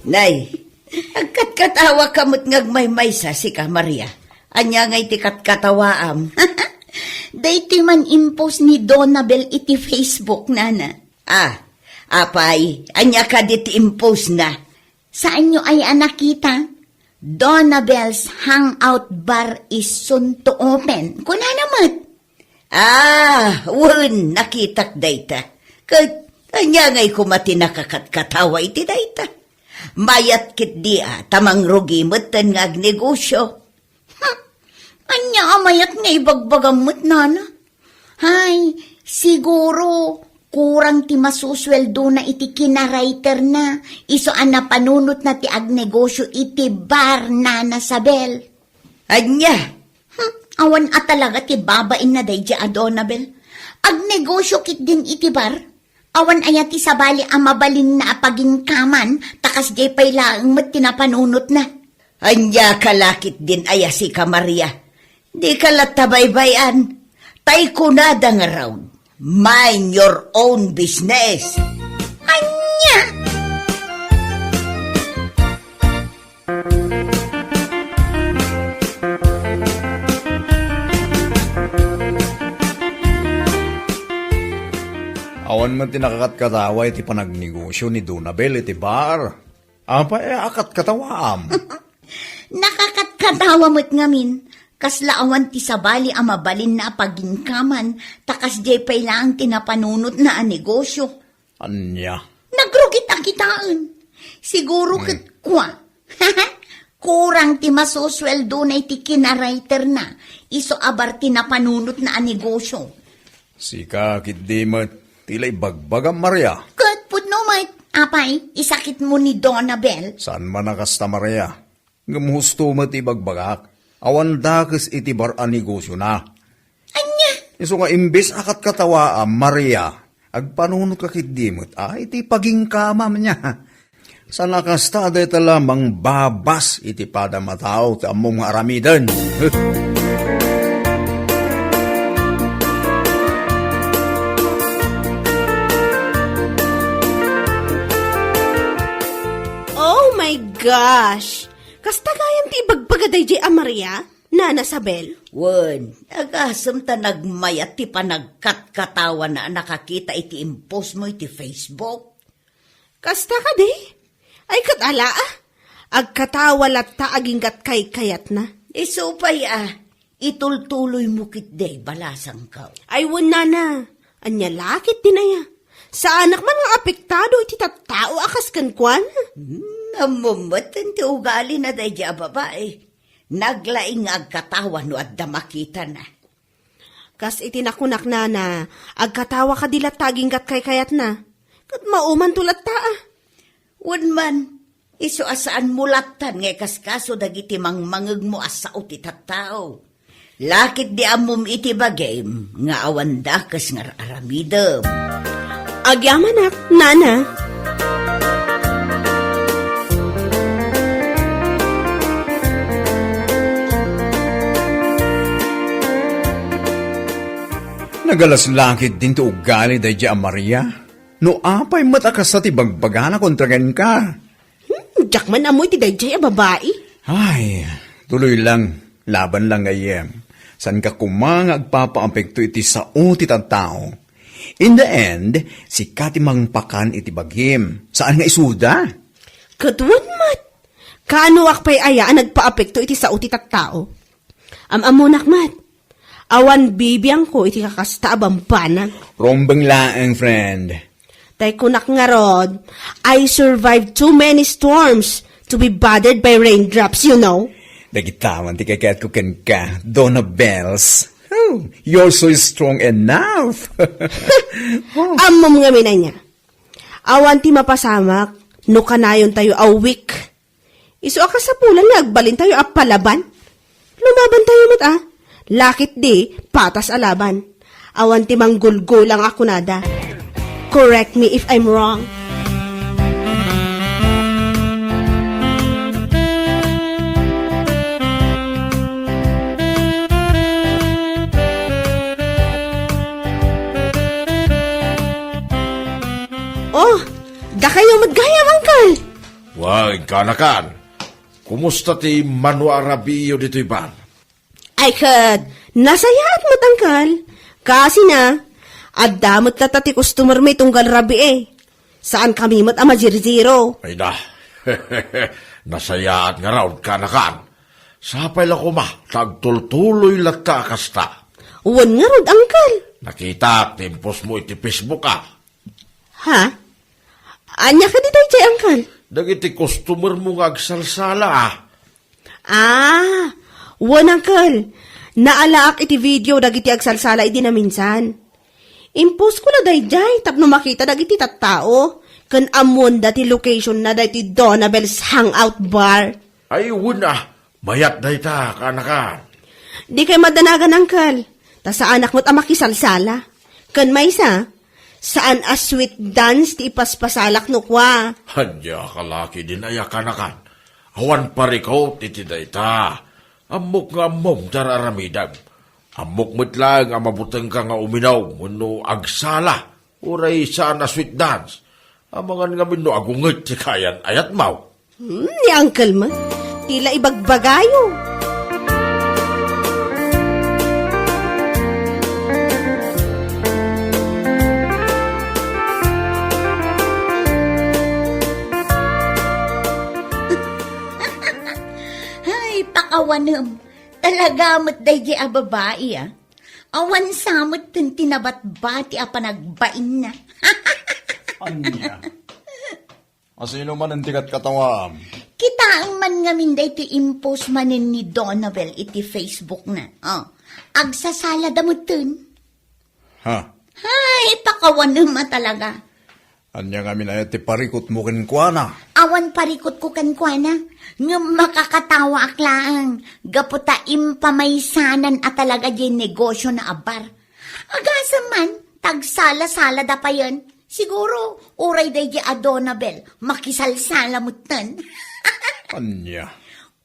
Nay, agkat-katawa kamot ngagmay-maysa si ka, Maria. Anya ngay ti kat-katawaam. Dayti man impose ni Donabel iti Facebook, nana. Apay, anya ka dit impose na. Saan nyo ay nakita? Donabel's Hangout Bar is soon to open. Kuna naman. Wun, nakitak dayta. Anya ngay kumati nakakatkatawa iti dayta. Mayat kit dia, tamang rugi mutan nga agnegosyo. Anya amayat nga ibagbagamot, nana. Hay, siguro kurang ti masusweldo na iti kinarayter na. Iso na panunot na ti agnegosyo iti bar, Nana Sabel. Anya? Awan talaga ti babain na day di Donabel. Agnegosyo kit din iti bar. Awan aya ti sabali ang mabalin na apaging kaman, takas di pay laang mat tinapanunot na. Anya kalakit din aya si ka, Maria. Di ka latabaybayan. Tay kunada nga raw. Mind your own business. Anya! Awan man tinakakat-katawa iti panagnegosyo ni Donabel iti bar. Apa akat-katawaam. Nakakatkatawa mo't ngamin. Kaslaawan ti sabali ang mabalin na pagingkaman, takas di pay lang tinapanunot na negosyo. Anya? Nagrugit ang kitaan. Siguro kat kwa. Kurang ti masusweldo na iti kinarayter na, iso abar tinapanunot na negosyo. Sika, kit mo, tila'y bagbagam Maria. Kat pud no mait, apay, isakit mo ni Donabel. Saan man nakasta Maria? Ngamusto mo ti bagbagak. Awan dakes iti bar a negosyo na. Anya? Iso nga imbes akat katawa Maria, agpanunot ka kitdimot, iti pagingkamam niya. Sa nakasta deta lamang babas iti padamatao ti among aramidan. Oh my gosh! Kasta gayam ti ibagbaga day Maria, Nana Sabel. Wen, agasam ta nagmayat ti panagkat-katawa na nakakita iti impos mo iti Facebook. Kasta ka di? Ay katala agkatawa latta aging kay kayat na. Isupay itultuloy mo kit day balasang ka. Ay wun nana, anya lakit dinaya. Sa anak man nga apektado iti tattao akas kankwan. Namumatan ti ugali na day babae. Naglaing agkatawa no at damakita na. Kas itinakunak na agkatawa ka dilat taging kay kayat na. Kat mauman tulat ta Unman, iso asaan mulatan nga kaskaso dagiti mangmangeg mo asao ti tattao. Lakit di amom iti bagay nga awanda kas nga aramidem. Agyamanak, nana. Nagalas langit din to ugali day Maria. No apay matakas sa tibagbagana kontra gan ka. Diyak man amoy ti dayjay babae. Ay, tuloy lang. Laban lang ngayem. San ka kumang agpapaapekto iti sao ti tao. In the end, si katimang pakan iti bagim. Saan nga isuda? Katwan mat. Kano akpay ayaan nagpaapekto iti sao ti tattao. Amamunak mat. Awan bibiyang ko iti kakasta abampanag. Rombeng laeng, friend. Tay kunak nga rod, I survived too many storms to be bothered by raindrops, you know. Nagitawan ti kakayat ko ken ka, Donna Bells. Oh, you're so strong enough. Amom nga minanya. Awan ti mapasamak, no kanayon tayo a week. Iso akasapulan nga agbalin tayo a palaban. Lumaban tayo mat Lakit di, patas alaban. Awan ti manggulgulang ako nada. Correct me if I'm wrong. Oh, da kayo magayam, Uncle. Wag kanakan. Kumusta ti Manu Arabio dito iban? Ay kad, nasayaat mo tangkal. Kasi na, adamot na tati customer may tunggal rabi Saan kami mat ama zero. Ay na, nasayaan nga raw kanakan. Sapay lang kuma, tagtultuloy latta kasta. Uwan nga rod, Uncle. Nakita, timpos mo iti Facebook Ha? Anya ka dito, Chay, Uncle? Dagiti customer mo nga agsalsala Uwan, Uncle. Naalaak iti video dagiti agsalsala iti na minsan. Impos ko na dayjay tapno makita dagiti tattao. Kan amon dati location na dati Donabel's Hangout Bar. Ay, wuna, mayat day ta, kanakan. Di kay madanagan, Uncle. Ta sa anak mo't amakisalsala. Kan may saan a sweet dance ti ipaspasalak no kwa. Hadya kalaki din ay kanakan. Awan pariko, titiday ta. Amok nga mong tararamidam. Amok mo't lang ang mabutang ka nga uminaw, muno agsala, uray saan na sweet dance. Amangan nga mino agunget si kayan ayat maw. Ni Uncle man, tila ibagbagayo. Ay, pakawanam. Talaga mo't day a babae Awan samot tin tinabat-bati a panagbain na. Anya? Asino man ang tikat katawam? Kitaang man nga minday ti impose manin ni Donabel iti Facebook na. Agsasala damutin. Ha? Ay, pakawanam talaga. Anya nga minayat ti parikot mo kinkwana. Awan parikot ko kankwana. Nga makakatawa aklaan. Gaputa impamaysanan at talaga yung negosyo na abar. Agasa man, tagsala-sala da pa yun. Siguro, uray day di Donabel, makisalsala mo tan. Anya?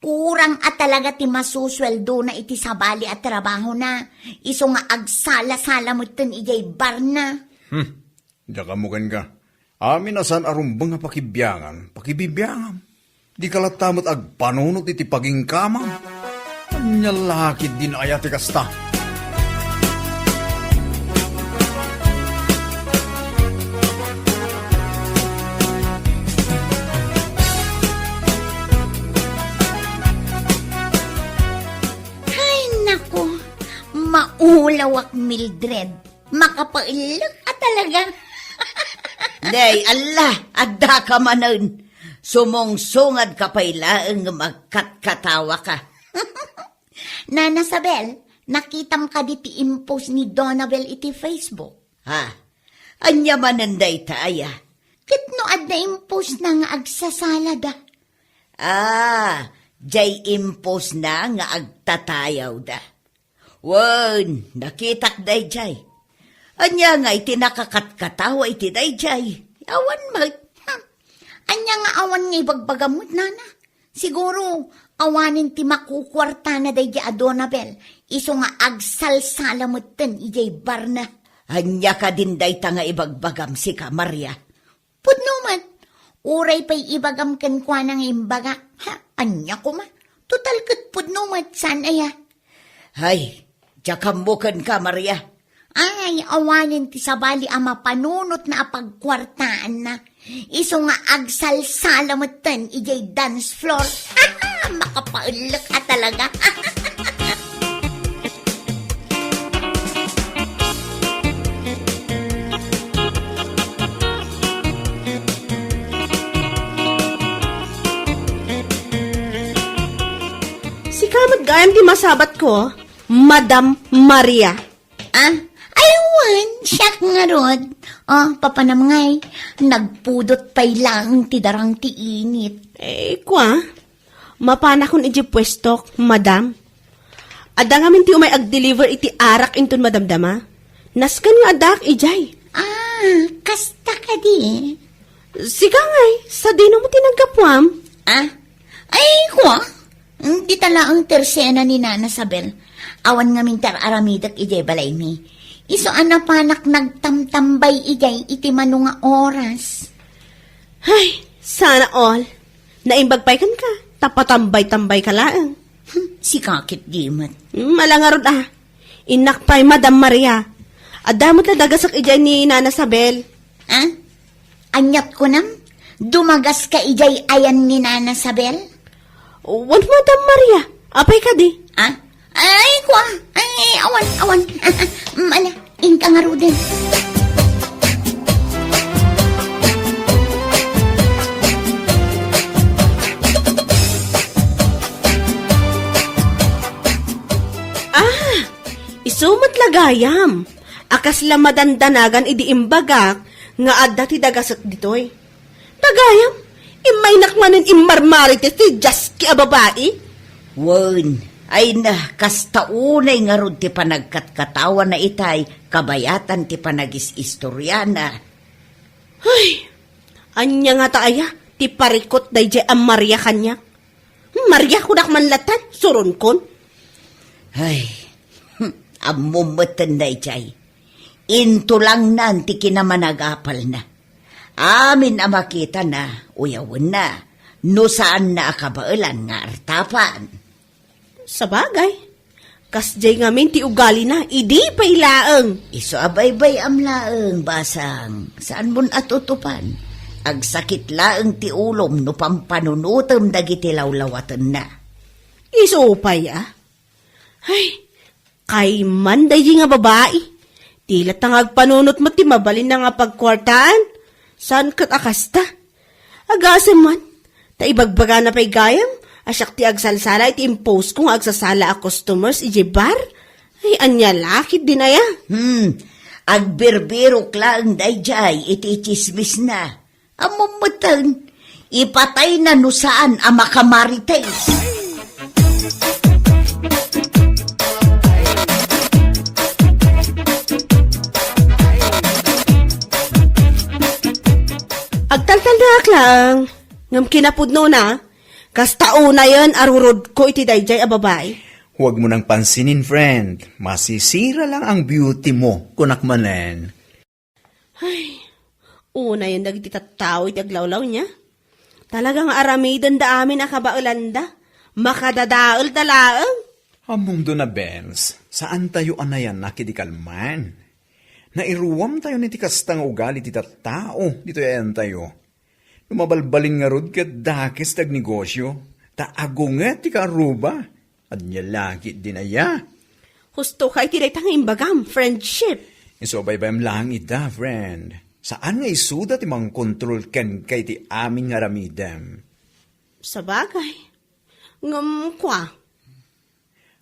Kurang at talaga ti masusweldo na iti sabali at trabaho na. Iso nga agsala-sala mo tan ijay bar na. Diya ka mo ka. Amin asan arumbang nga pakibyangan, pakibibyangan. Di kalatamot ag panunot iti paging kama. Anya lakid din aya ti kasta. Ay, naku. Maulawak, Mildred. Makapailak ka talaga. Day, Allah, adda ka manon. Sumong-sungad ka pailaang magkatkatawa ka. Nana Sabel, nakitam ka di ti impose ni Donabel iti Facebook. Ha? Anya mananday taya. Kitno adda impose na nga agsasalada. Ah, jay impose na nga agtatayaw da. Wan, nakitak day jay. Anya nga iti nakakatkatawa iti day jay. Awan mag. Anya nga awan nga ibagbagamot, nana. Siguro, awanin ti makukwarta na day ja Donabel. Iso nga agsalsalamutin ijay barna. Anya ka din day ta nga ibagbagam si ka, Maria. Pudno man, uray pa'y ibagam ken kwa nang imbaga. Ha, anya ko ma. Total kat pudno man, san aya. Hay, jakam mo ken ka, Maria. Ay, awanin ti sabali ama panunot na apagkwartaan na. Iso nga agsalsalamutin ijay dance floor. Makapaulok ka talaga. Si kamat gayam di masabat ko, Madam Maria. Ah, aywan, siya nga rod. Papanamangay, nagpudot pa'y lang ti darang ti init. Kwa, mapana kon iti pwestok, Madam. Ada ngamin ti umay ag-deliver iti arak inton madamdama. Naskan nga adak ijay. Ah, kasta ka di. Siga ngay, sa dino mo tinagkapwam. Ah, ay kwa, di tala ang tersena ni Nana Sabel. Awan nga mintar aramidak ijay balay mi. Iso anapanak nagtamtambay ijay iti mano nga oras. Ay, sana all. Naimbagpay kan ka, tapatambay-tambay ka lang. Si kakit dimat. Malangarod Inakpay, Madam Maria. Adamot na dagasak ijay ni Nana Sabel. Ah? Anyat ko nam? Dumagas ka ijay ayan ni Nana Sabel? Wan, Madam Maria. Apay ka di. Ah? Ay, kwa. Ay, awan. Mala, inka nga ruden. Isumat lagayam. Akas la madandanagan idi imbagak nga adda ti dagasat ditoy. Tagayam, imay nakmanin immarmarites ti Jaski a babae. Wan, ay na, kastaunay nga rod ti panagkatkatawa na itay, kabayatan ti panagis-istoryana. Ay, anya nga taaya, ti parikot day jay ang Maria kanya. Maria kudak manlatan, suron kon. Ay, amumatan na itay. Into lang nan ti kinamanagapal na. Amin ang makita na, uyawin na, no saan na akabailan nga artapan. Sa bagay, kasjay ngamin ti ugali na, idi pa ilaang. Iso abay-bay amlaang basang, saan mon atutupan? Agsakit laang ti ulom no pampanunutom dagiti lawlawatan na. Isupay Ay, kay man day nga babae. Tila tangag panunot mo ti mabalin na nga pagkwartaan. Saan kat akasta? Agasem man, ta ibagbaga na pa'y gayam. Asyak ti agsalsala iti impose kung agsasala a customers iji bar. Ay, anya lakit din aya. Agbirbiro klang dayjay iti chismis na. Amumutang, ipatay na no saan ang makamarites. Agtaltal na lang. Ngam kinapudno na. Kastao na yan arurod ko iti dayjay a babae. Huwag mo nang pansinin, friend. Masisira lang ang beauty mo, kunakmanen. Ay, una yan dagiti tattao iti aglawlaw niya. Talagang aramidan da amin akabaulanda. Makadadaol talaang. Among do na, Benz, saan tayo anayan nakidikalman? Nairuwam tayo ni tikastang ugali ti tao, dito yan tayo. Lumabalbalin nga rod kat dakis tag negosyo, taago nga ti karuba, at niya lagi din aya. Husto kay tinay tang imbagam, friendship. Iso baybayam lang ida, friend. Saan nga isuda ti mang kontrol ken kay ti aming nga ramidam? Sa bagay. Ngam kwa.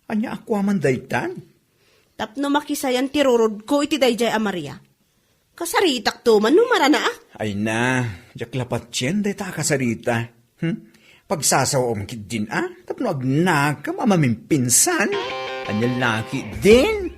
Anya ako man daytan? Tapno makisayan tirurod ko iti dayjay a Maria. Kasaritak to man numara na ah. Ay na, jaklapat yan day ta kasarita. Pagsasawam kit din tapno agnakam amaming pinsan. Anya laki din.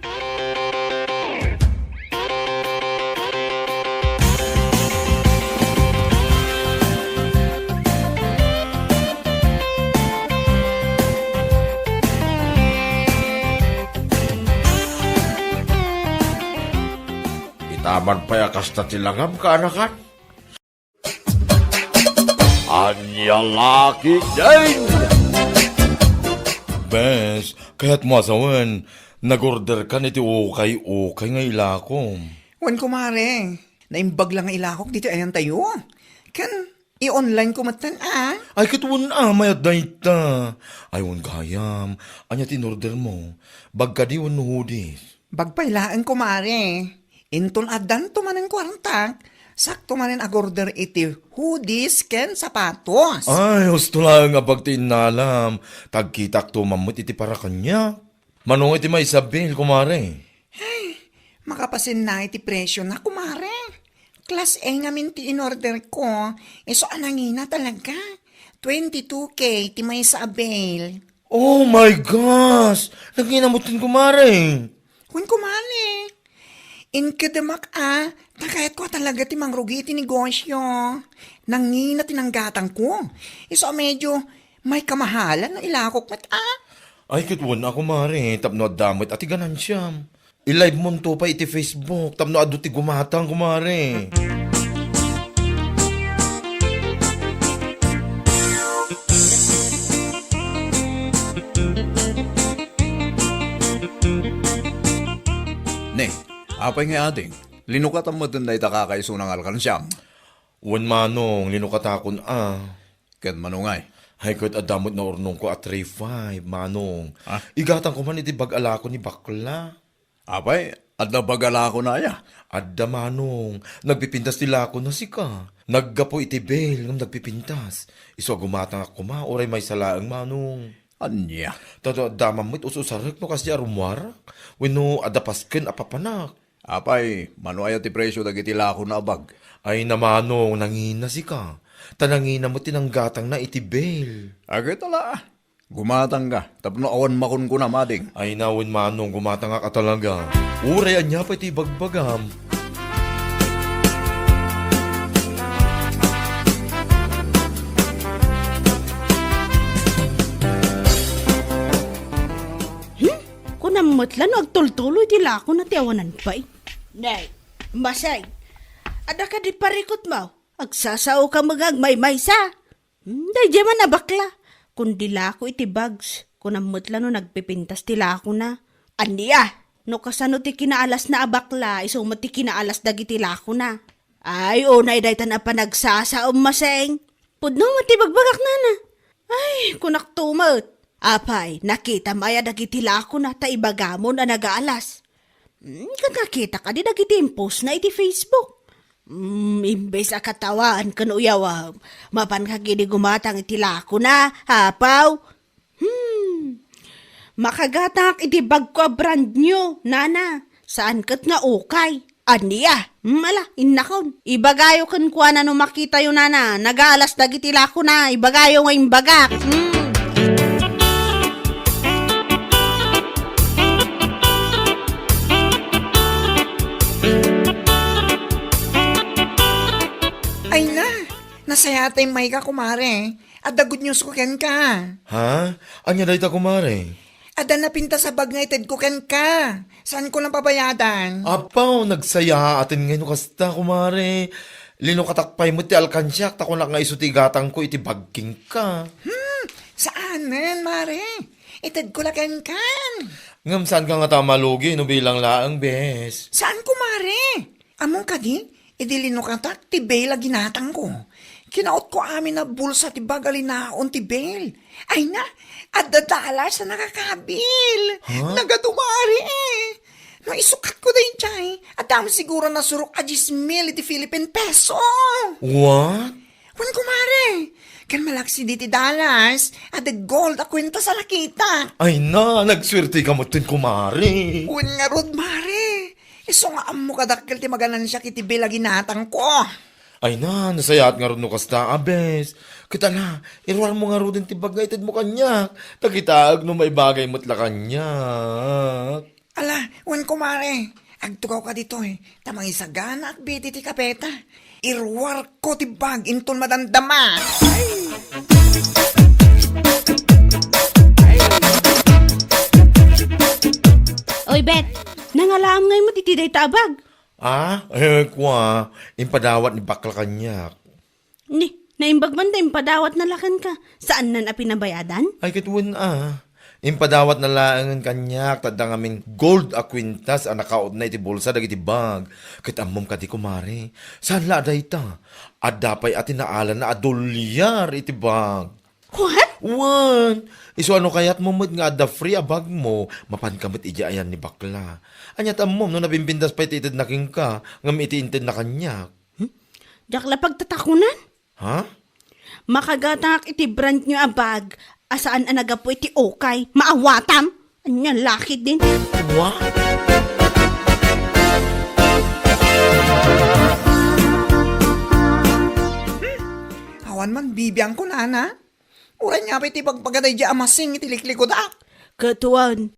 Itaman pa yakas na tilangam ka, anakan. Anya laki din! Bes, kaya't mo asawan, nag-order ka niti ukay nga ilakom. Wan kumare, naimbag lang nga ilakok dito ayan tayo. Kan, i-online ko matan Ay, katuwan mayat dayta. Ay, wan gayam, anya tinorder mo, bagka di wan nuhudis. Bagpailaan kumare. Inton adan to manen kwartak. Sakto manen agorder iti hoodies ken sapatos. Ay, gusto lang nga pagtinalam, tagkitak to mamut iti para kanya. Manong iti may Isabel, kumare. Makapasin na iti presyo na kumare. Class A ngamin ti in-order ko. So anangina talaga. 22K ti may Isabel. Oh my gosh! Naginamutin kumare. Kun kumare. Inkedemak takayat ko talaga ti mangrugi ti negosyo. Nangina tinanggatang ko. So medyo may kamahalan na ilakok mat Ay, katuwan ako mare, tapno adamit ati ganansyam. I-live mo to pa iti Facebook, tapno adu ti gumatang kumare. Ne, apay nga ating, linukatan mo dun na itakakaiso ng alkansyam. Wan manong, linukatakon Ken manungay. Hay ko't adamot na ornong ko at 3-5, manong. Ah? Igatang ko man iti bag-ala ko ni bakla. Apay, at nabagala ko na ya. Adda manong, nagpipintas nila ako na sika. Naggapo iti bel ng nagpipintas. Iso gumatang ako oray may salaang manong. Anya. Tado damamit ususarik no kasi arumwar. Weno adapasken apapanak. Apay, manuaya ti presyo dagiti lako na abag. Ay namanong, nangina sika. Tanangina mo tinanggatang na iti bel. Agay tala. Gumatang ka. Tapno awan makon ko na mading. Ay nawin manong, gumatang ka talaga. Uray anya pa iti bagbagam. Kunammatlan agtultuloy ti lako na tiawanan pa'y. Nay, masay. Ada ka di parikot mo. Agsasao ka magagmay-may sa. Dahil man na bakla. Kundi lako iti bags. Kunammatlan no nagpipintas ti lako na. Aniya, no kasano ti kinaalas na abakla, iso mo ti kinaalas dagiti lako na. Ay, unay dahi tan pa nagsasaom maseng. Pudno mo ti bagbagak na na. Ay, kunak tumot. Apay, nakita maya dagiti lako na ta ibagamon na nagaalas. Kakakita ka di dagiti post na iti Facebook. Imbes a katawaan kanuyaw, mapan kagini gumatang iti lako na, hapaw. Makagatak iti bag ko brand new, nana. Saan kat nga ukay? Aniya, mala, innakon. Ibagayo kan kuha na no makita yun, nana. Nagaalas dagiti lako na, ibagayo nga imbagak. Ay na, nasayatay may ka kumare. At the good news ko ken ka. Ha? Anya dahi ta kumare? Ada na pinta sa bag nga ited ko ken ka. Saan ko lang pabayadan? Apaw, nagsaya atin ngayon kasta kumare. Linukatakpay mo ti alkansyak, tako na nga isutigatang ko iti bagking ka. Saanan, Mare? Itad ko lagan kan. Ngam saan ka nga tamalugi, no bilang laang, bes? Saan ko, Mare? Among kadi, idilino katak, ti Bale ginatang ko. Kinaot ko amin na bulsa ti bagalinaon ti Bale. Ay na, at dadala sa nakakabil. Nagadumari eh. No, isukat ko din chay. At dami siguro na surok a 10,000 iti Philippine peso. What? Wan ko, Mare. Kan malaksi di ti dollars at the gold a kwenta sa nakita. Ay na, nagswerte ka mo tin kumari. Wan nga rod, Mare. Iso nga amo kadakkel ti maganan siya kiti Bale ginatang ko. Ay na, nasayat nga ron no kasta, abes. Kita na, irwar mo nga ron din tibag nga itid mo kanyak. Tagitaag no may bagay mo't la kanyak. Ala, wan ko, Mare. Agtugaw ka dito eh. Tamang isagana at biti ti kapeta. Irwar ko ti bag intol madandama. Oy, Bet, nangalaam ngay mo titiday tabag. Kwa, impadawat ni bakla kanyak. Ni, naimbag man da impadawat na lakan ka. Saan nan a pinabayadan? Ay katuwan impadawat na laangan kanyak, tadang aming gold a kwintas ang nakaot na iti bulsa dagiti bag. Kitamom ka di kumari. Saan la aday ta? Adapay ati naalan na $1 iti bag. What? Wan! Iso ano kayat mo nga ada free a bag mo, mapan kamit ija ayan ni bakla. Anyat amom no nabimbindas pa ititid na king ka, ngam itiintid na kanyak. Jakla pagtatakunan? Ha? Makagatak iti brand nyo a bag. Asaan anaga po iti okay? Maawatam? Anya laki din. What? Awan man bibiyang ko nana. Uray nga pa iti pagpagaday di amasing itiliklikod ak. Katuan,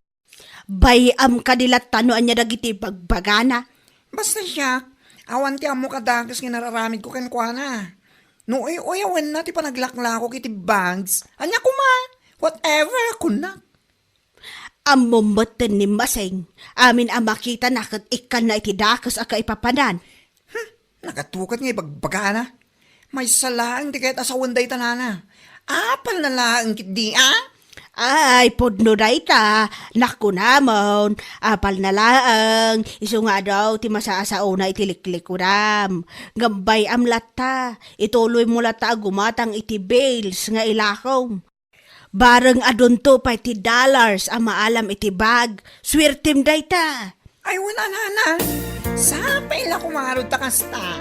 bayam kadilat tanoan niya dagiti bagbagana. Basta siya, awan ti amo kadagas nga nararamid ko kenkwana. No, awan na ti panaglakla ko kiti bags. Anya ko ma, whatever ako na. Amumatan ni Maseng, amin ang makita na kat ikan na iti dakas a kaipapanan. Nakatukat nga ibagbagana. May salaan di kahit asawan day tanana. Apal na laang kit di Ay, podno da ita, naku namon, apal na laang, iso nga daw, ti masasao na itiliklik ko ram. Gambay am lata, ituloy mo lata gumatang iti bales nga ilakom. Bareng adunto pa iti dollars ang maalam iti bag, swirtim da ita. Ay, wala nana. Sapay la kumarod ta kasta.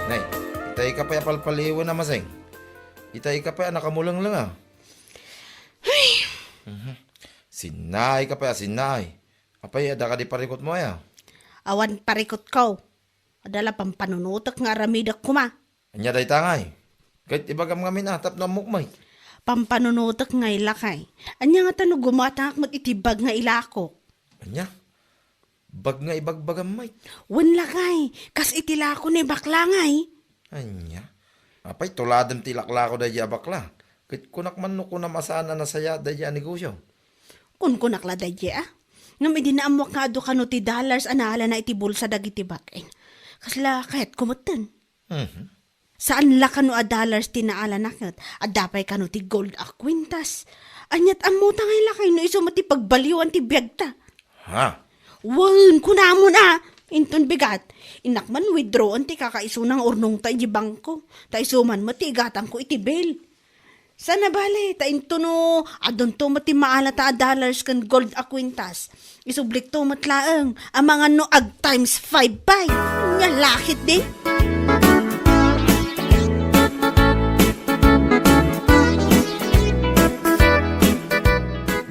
Nay, itay ka pa palpaliwan na maseng. Itay ka pa nakamulang lang Sinay ka pa, sinay. Apay, ada ka di parikot mo ya. Awan parikot ko. Adala pampanunutok nga ramidak kuma. Anya day tangay. Kahit ibagam nga minatap na mukmay. Pampanunutok nga ilakay. Anya nga tanong gumatang mat itibag nga ilako. Anya? Bag nga ibagbagam may. Wan lakay, kas itilako ni bakla ngay. Anya? Apay, tuladam tilakla ko day bakla. Kahit kunak man no kunam asana na saya day negosyo. Kun nakla dadya ah. Ngam idinaamwak nga do kano ti dollars anahala na iti bulsa dagiti bakin. Kasla kahit kumutan. Saan la kano a dollars tinaala nakit? Adapay kano ti gold a kwintas. Anyat amuta ngay lakay no iso mati pagbaliwan ti biyagta. Ha? Wan, kunamon ah. Inton bigat. Inakman withdraw ti kakaiso ng urnong ta iti bangko. Ta isuman mati igatang ko iti bill. Sana bale, ta into no, adon to mati maala ta dollars kan gold a kwintas. Isublik to matlaang, ang mga no ag times 5 bay. Nga lakit din.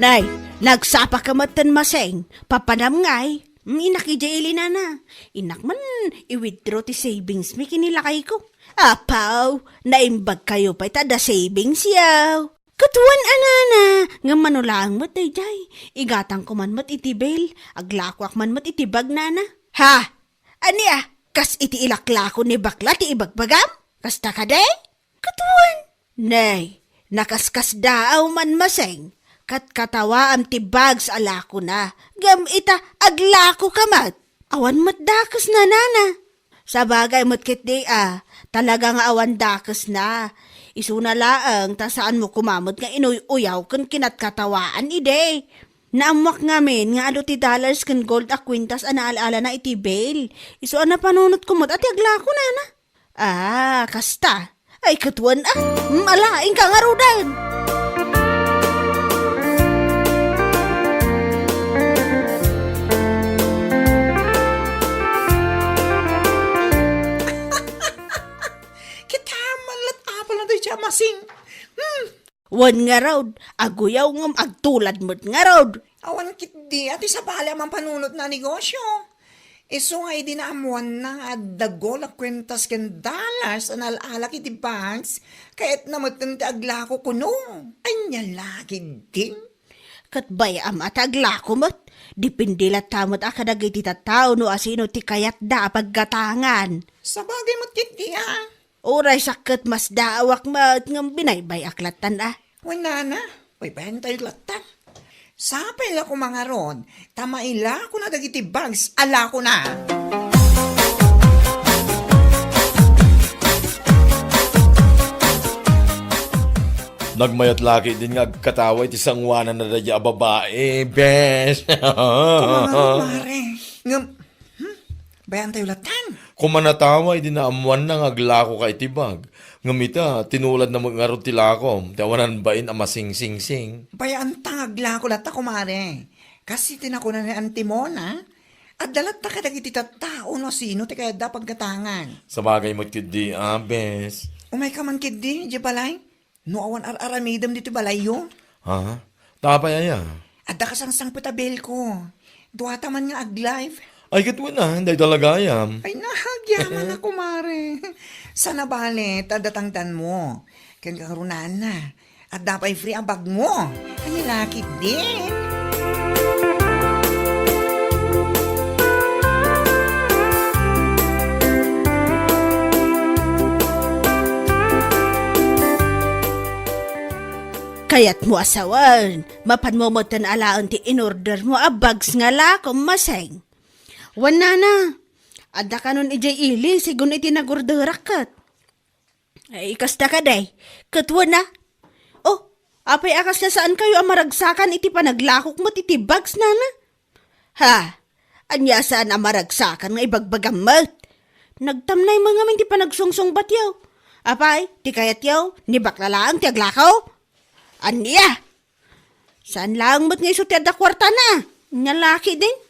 Nay, nagsapa ka matan maseng, papanam ngay. Inakijay na. Inak man, i-withdraw ti savings mi kinilakay ko. Apaw, naimbag kayo pa itada savings yaw. Katuan anana, nga manulang mat day. Igatang ko man mat itibel, aglakwak man mat itibag nana. Ha? Ani kas iti ilaklako ni bakla ti ibagbagam? Kasta ka day? Katuan. Nay, Nakaskas daaw man maseng, kat katawa am tibag sa alako na, gam ita aglako kamat. Awan mat dakas na nana. Sa bagay mat kit di talaga nga awan dakas na. Isuna laang ta saan mo kumamot nga inuy-uyaw kun kinat katawaan ide. Naamak ngamin nga ado ti dollars kan gold a kwintas anaalaala na iti bail. Iso na panunot kumot at aglako nana. Kasta. Ay katuan malaing ka nga rudan. Malat apal na tayo siya masing. Wan nga raw, aguyaw ngam agtulad mo't nga raw. Awan kit di, ati sa bali ang panunot na negosyo. Iso nga idinaamuan na nga dagol a kwentas ken dollars an alala kiti banks, kahit namatang ti aglako kuno. Anya lagi din. Katbay at aglako mo't, dipindilat tamot akadag iti tataw no asino ti kayat da paggatangan. Sa bagay mo't kit di Oray sakit mas daawak mat ngam binaybay aklatan Wala na. Uy, bayan tayo latan. Sapay la ko mga ron. Tamaila ko na dagiti bags. Ala ko na. Nagmayat laki din nga kataway ti sangwanan na dadya babae, bes. Kumare. Ngam. Bayan tayo latan. Kumanataway din na amuan na ngaglako ka itibag. Ngamita, tinulad na mga tilakom. Tawanan bain ang masing-sing-sing. Bayan tangagla ko lata kumare. Kasi tinakunan ni Antimona. At dalat ta kadagiti tao no sino ti kaya da paggatangan. Sa bagay mo kidi, bes. Umay ka man kidi, di balay. No awan aramidam dito balay yun. Ha? Tapay aya. At da kasangsang patabel ko. Duwata man nga aglive. Ay, katwa na, hindi talaga ayam. Ay, nahagyaman na, kumare. Sana bale, tadatangtan mo. Kaya karunan na. At dapat free ang bag mo. Ay, laki din. Kayat mo asawan, mapan mo mo tan alaan ti in-order mo bags nga lakom maseng. Wana na. Adda ka nun ijay ili, sigun iti nagurdarak kat. Ay, kasta ka day. Katwa na. Oh, apay akas na saan kayo ang maragsakan iti panaglakok mo iti bags na na? Ha? Anya saan ang maragsakan nga ibagbagamat? Nagtamnay mga min ti panagsungsong batyaw. Apay, ti kayat yaw, ni baklalaang ti aglakaw? Anya? Saan lang mo't nga iso ti adda kwarta na? Nyalaki din?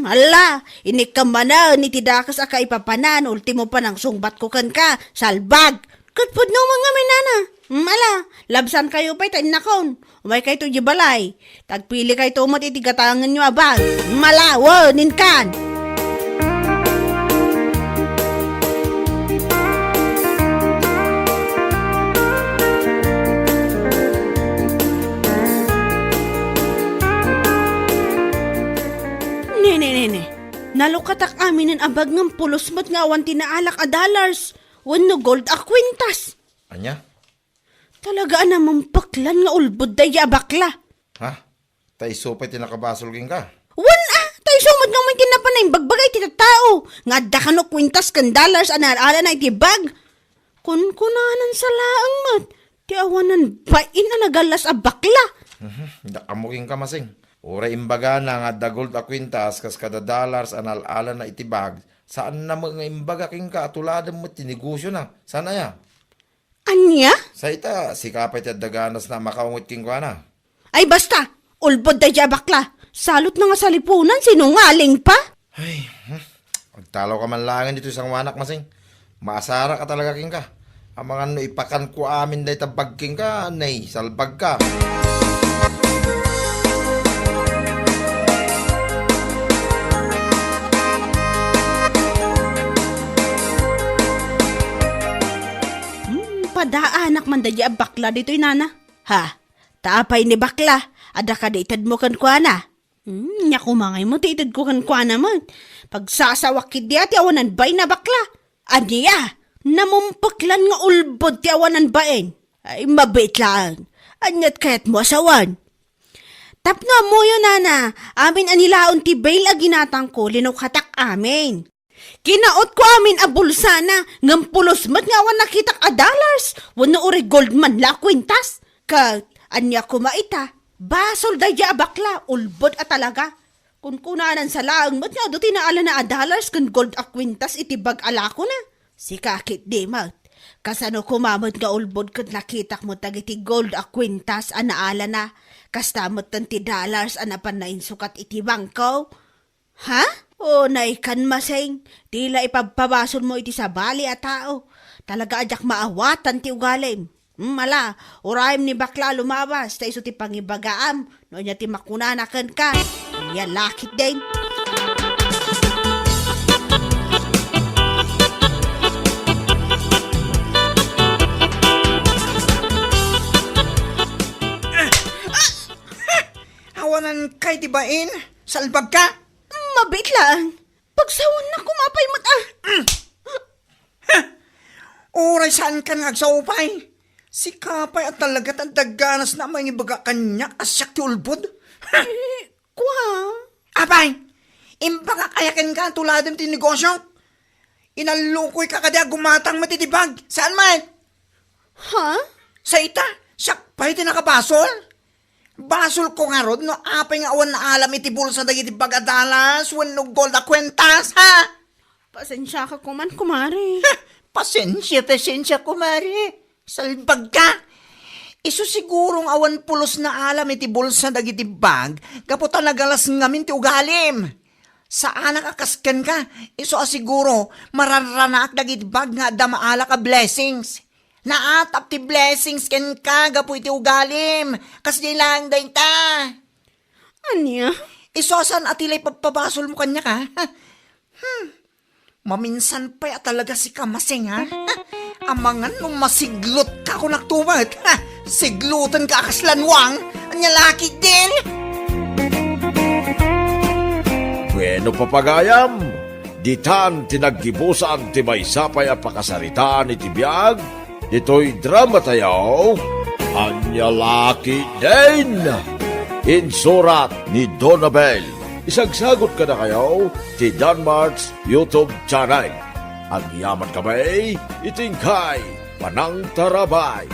Hala, inikam na, nitidakas aka ipapanan, ultimo pa ng sungbat ko kan ka, salbag. Katpud no mga minana. Ala, labsan kayo pa'y tayo nakon. Umay kayo to balay. Tagpili kayo to matitigatangan nyo abang. Mala, ninkan. Nene, nalukatak amin ang abag ng pulos mat nga awan tinaalak a dollars. Wano gold a kwintas. Anya? Talaga namang baklan nga ulbod daya bakla. Ha? Tay supay tinakabasol king ka. Tayo sumad nga may kinapanay bagbagay ti tao. Nga da ka no kwintas kan dollars anarala na iti bag. Kunkunanan sa laang mat. Ti awanan bain na nagalas a bakla. Dakamuking ka masing. Ura imbaga na nga da gold a kwintas kas kada dollars analala na itibag. Saan na mga imbaga king ka atuladan mo tinegosyo na? Saan na ya? Anya? Sa ita, si kapay ti daganas na makaungot king ka na. Ay basta, ulbod daya bakla. Salot na nga sa lipunan, sinungaling pa. Ay, magtalaw ka man langan dito isang wanak masing. Maasara ka talaga king ka. Ang mga no ipakan ko amin dahi tabag king ka, nay, salbag ka. Padaanak man dadya bakla dito'y nana. Ha? Taapay ni bakla. Ada ka daitad mo kan kwa na. Nya kumangay mo daitad ko kan kwa naman. Pagsasawak kidi at awanan bay na bakla. Anya? Namumpaklan nga ulbod ti awanan baen. Ay, mabait lang. Anyat kaya't mo asawan. Tapno mo yun, nana. Amin anilaon ti bail a ginatang ko, linok amin. Kinaot ko amin a bulsa na, ngampulos mat nga wan nakitak a dollars. Wano uri gold man la kwintas. Anya ko maita. Basol daya bakla, ulbod a talaga. Kung kunanan sa laang, mat nga do tinaala na a dollars kan gold a kwintas itibag ala ko na. Si kakit di mat. Kasano kumamot nga ulbod kat nakitak mo tagiti gold a kwintas a naala na. Kastamot tanti dollars a napanain sukat iti bangkaw. Ha? O naikan maseng. Tila ipagpabason mo iti sa bali a tao. Talaga ajak maawatan ti ugalim. Mala, urayim ni bakla lumabas. Ta iso ti pangibagaam. No niya ti makunanakan ka. Niya lakit din. Awanan kay tibain, salbag ka. Mabit lang. Pagsawan na kumapay mat Oray saan ka nagsaupay? Si kapay at talaga tandaganas na may ibaga kanya asyak ti ulbod. Kwa? Apay, imbaga kayakin ka tuladin ti negosyo. Inalukoy ka kada gumatang matitibag. Saan man? Ha? Sa ita, sakpay ti nakabasol. Basol ko nga rod, no apay nga awan na alam iti bulsa dagiti bagadalas, wano gold a kwentas, ha? Pasensya ka kuman, kumari. Pasensya, kumari. Salbag ka. Iso sigurong awan pulos na alam iti bulsa dagiti bag, kaputa nagalas ngamin ti ugalim. Saan nakakaskan ka, iso asiguro, mararanak dagiti bag nga damaala ka blessings. Naatap ti blessings ken ka, gapu iti ugalim. Kasi lang day ta. Anya? Isosan at ilay pagpabasol mo kanya ka. Maminsan pa ya talaga si Kamasing, ha? Amangan mo masiglot ka kung nagtumat. Siglutan ka kaslanwang. Anya laki din. Bueno papagayam, ditan tinaggibusan ti may sapay a pakasaritaan iti biyag, dito'y drama tayo, Anya Laki din. Insurat ni Donabel. Isagsagot ka na kayo ti Danmarks YouTube channel. Ang yaman kamay, itingkay, panang tarabay.